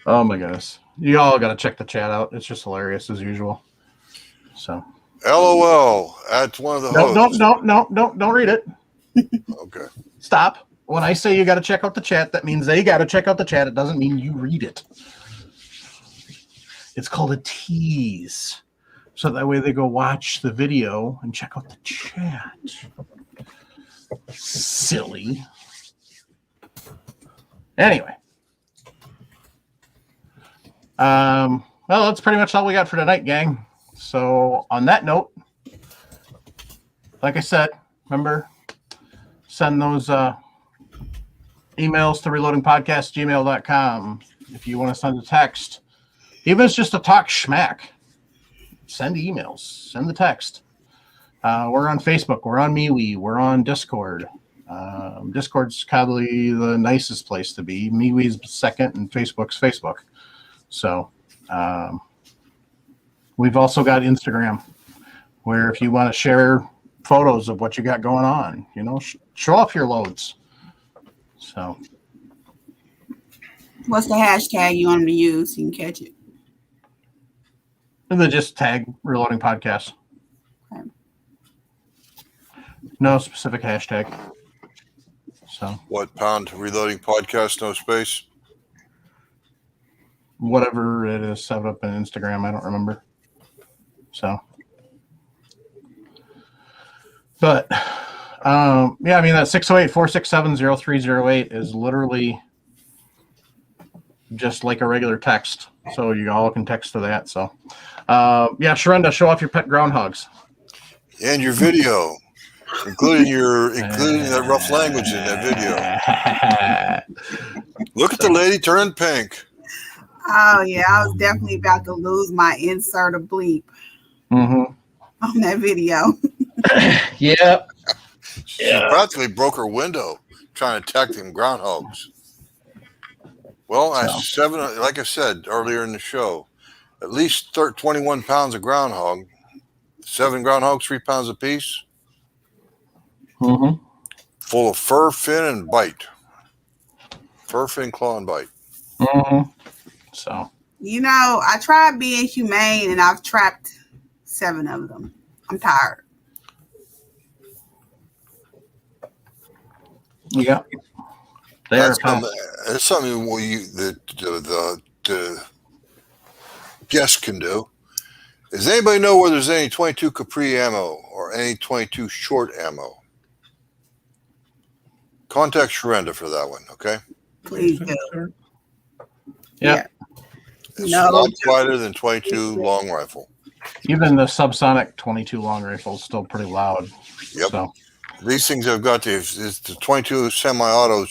oh my goodness, you all got to check the chat out. It's just hilarious as usual. So LOL at one of the hosts. Don't read it. Okay. Stop. When I say you got to check out the chat, that means they got to check out the chat. It doesn't mean you read it. It's called a tease. So that way they go watch the video and check out the chat. Silly. Anyway. Well, that's pretty much all we got for tonight, gang. So on that note, like I said, remember, send those emails to reloadingpodcast@gmail.com. If you want to send a text, even if it's just to talk schmack, send emails, send the text. We're on Facebook, we're on MeWe, we're on Discord. Discord's probably the nicest place to be. MeWe's second, and Facebook's Facebook. So we've also got Instagram, where if you want to share photos of what you got going on, show off your loads. So What's the hashtag you want them to use so you can catch it? and then just tag Reloading Podcast. Okay. No specific hashtag. So What pound Reloading Podcast, no space? whatever it is set up in Instagram, I don't remember. So, but yeah, I mean that 608-467-0308 is literally just like a regular text, so you all can text to that. So yeah, Sharenda, show off your pet groundhogs And your video, including that rough language in that video. Look at the lady turn pink. Oh, yeah. I was definitely about to lose my insert of bleep Mm-hmm. on that video. Yeah. She practically broke her window trying to attack them groundhogs. Well, like I said earlier in the show, at least 21 pounds of groundhog, 7 groundhogs, 3 pounds apiece, Mm-hmm. full of fur, fin, and bite. Fur, fin, claw, and bite. Mm-hmm. So I tried being humane and I've trapped 7 of them. I'm tired. yeah, That's something the guests can do. Does anybody know where there's any 22 Capri ammo or any 22 short ammo? Contact Sharenda for that one, okay? Please do. yeah. It's No. a lot quieter than 22 long rifle. Even the subsonic 22 long rifle is still pretty loud. Yep. So These things have got it's the 22 semi-auto.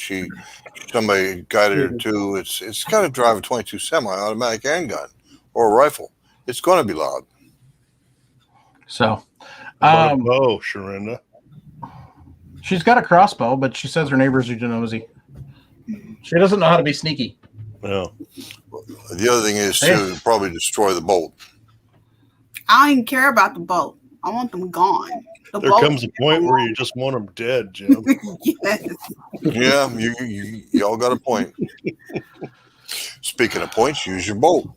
Somebody guided her to. It's got to drive a 22 semi-automatic handgun or a rifle. It's going to be loud. So Oh, Sharenda. she's got a crossbow, but she says her neighbors are nosy. She doesn't know how to be sneaky. No. The other thing is to probably destroy the bolt. I don't even care about the boat. I want them gone. There comes a point where you just want them dead, Jim. Yes. Yeah, you all got a point. Speaking of points, use your bolt.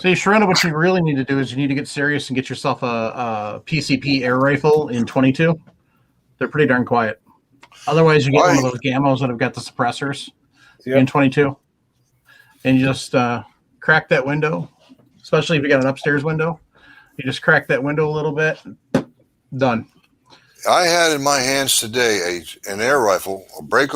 See, Sharena, what you really need to do is you need to get serious and get yourself a PCP air rifle in 22. They're pretty darn quiet. Otherwise, you get one of those Gamos that have got the suppressors in 22. And you just crack that window, especially if you got an upstairs window. You just crack that window a little bit. Done. I had in my hands today an air rifle, a break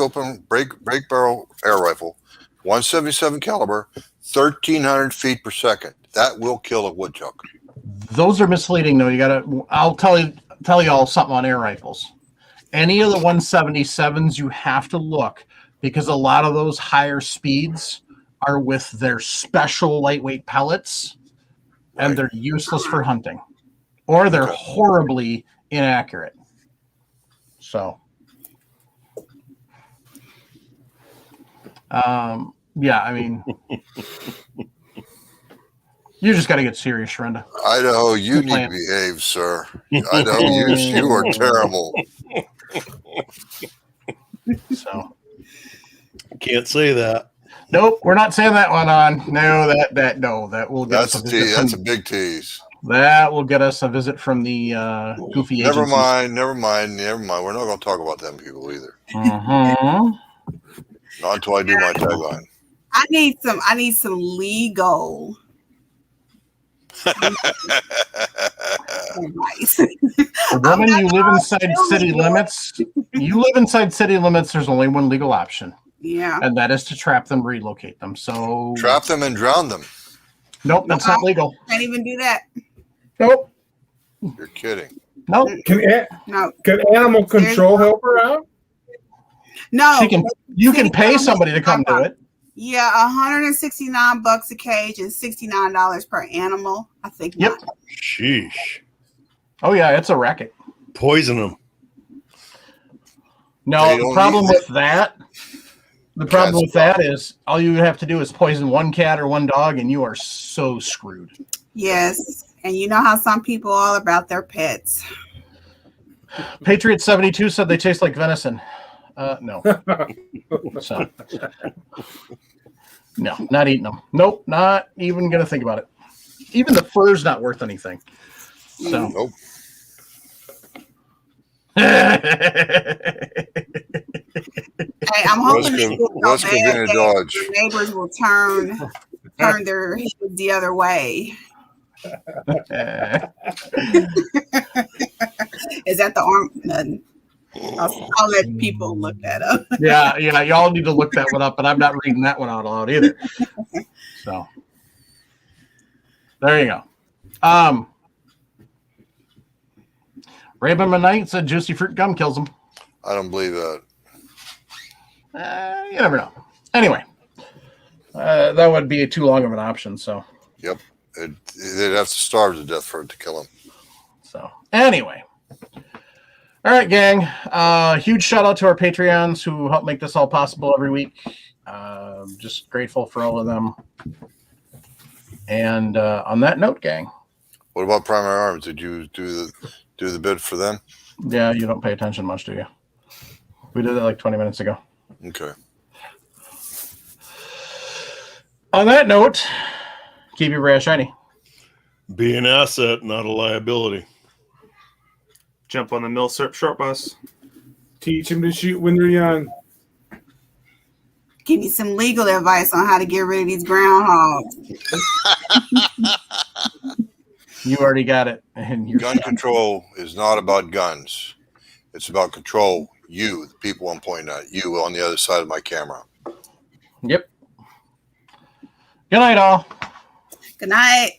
barrel air rifle, 177 caliber, 1,300 feet per second. That will kill a woodchuck. Those are misleading, though. I'll tell you all something on air rifles. Any of the 177s, you have to look, because a lot of those higher speeds are with their special lightweight pellets, and they're useless for hunting, or they're horribly inaccurate. So, Yeah, I mean, you just got to get serious, Shrenda. Idaho, you Good need plan. to behave, sir. Idaho, you are terrible. So, Can't say that. nope, we're not saying that one on. No, that will get That's us a a visit tease. That's a from, big tease. that will get us a visit from the goofy Never agencies. mind. We're not going to talk about them people either. Mhm. Not until I do my tagline. I need some legal advice. Woman, you live inside still city legal. limits. You live inside city limits. There's only one legal option, Yeah. and that is to trap them, relocate them. So, Trap them and drown them. nope, that's not legal. Can't even do that. Nope, You're kidding. nope. No. Can animal control help her out? No. You can pay somebody to come do it. Yeah, $169 a cage and $69 per animal. I think. Yep. Not. Sheesh. Oh yeah, it's a racket. Poison them. No, They the don't problem need with that. The problem with that is all you have to do is poison one cat or one dog, and you are so screwed. Yes, and you know how some people are about their pets. Patriot 72 said they taste like venison. No. So, no, not eating them. Nope, not even gonna think about it. Even the fur's not worth anything. So. Nope. Hey, I'm hoping West Covina Dodge. the neighbors will turn their heads the other way. Is that the arm? None. I'll let people look that up. yeah, y'all need to look that one up, but I'm not reading that one out loud either. So there you go. Raven Knight said juicy fruit gum kills them. I don't believe that. You never know. Anyway, that would be too long of an option. So, Yep. They'd have to starve to death for it to kill him. so anyway. All right, gang. Huge shout out to our Patreons who help make this all possible every week. Just grateful for all of them. And on that note, gang. What about Primary Arms? Did you do the bid for them? Yeah, you don't pay attention much, do you? We did that like 20 minutes ago. Okay. On that note, keep your brass shiny. Be an asset, not a liability. Jump on the mill short bus. Teach them to shoot when they're young. Give me some legal advice on how to get rid of these groundhogs. You already got it. And you're Gun control is not about guns. It's about control. You, the people I'm pointing at, you on the other side of my camera. Yep. Good night, all. Good night.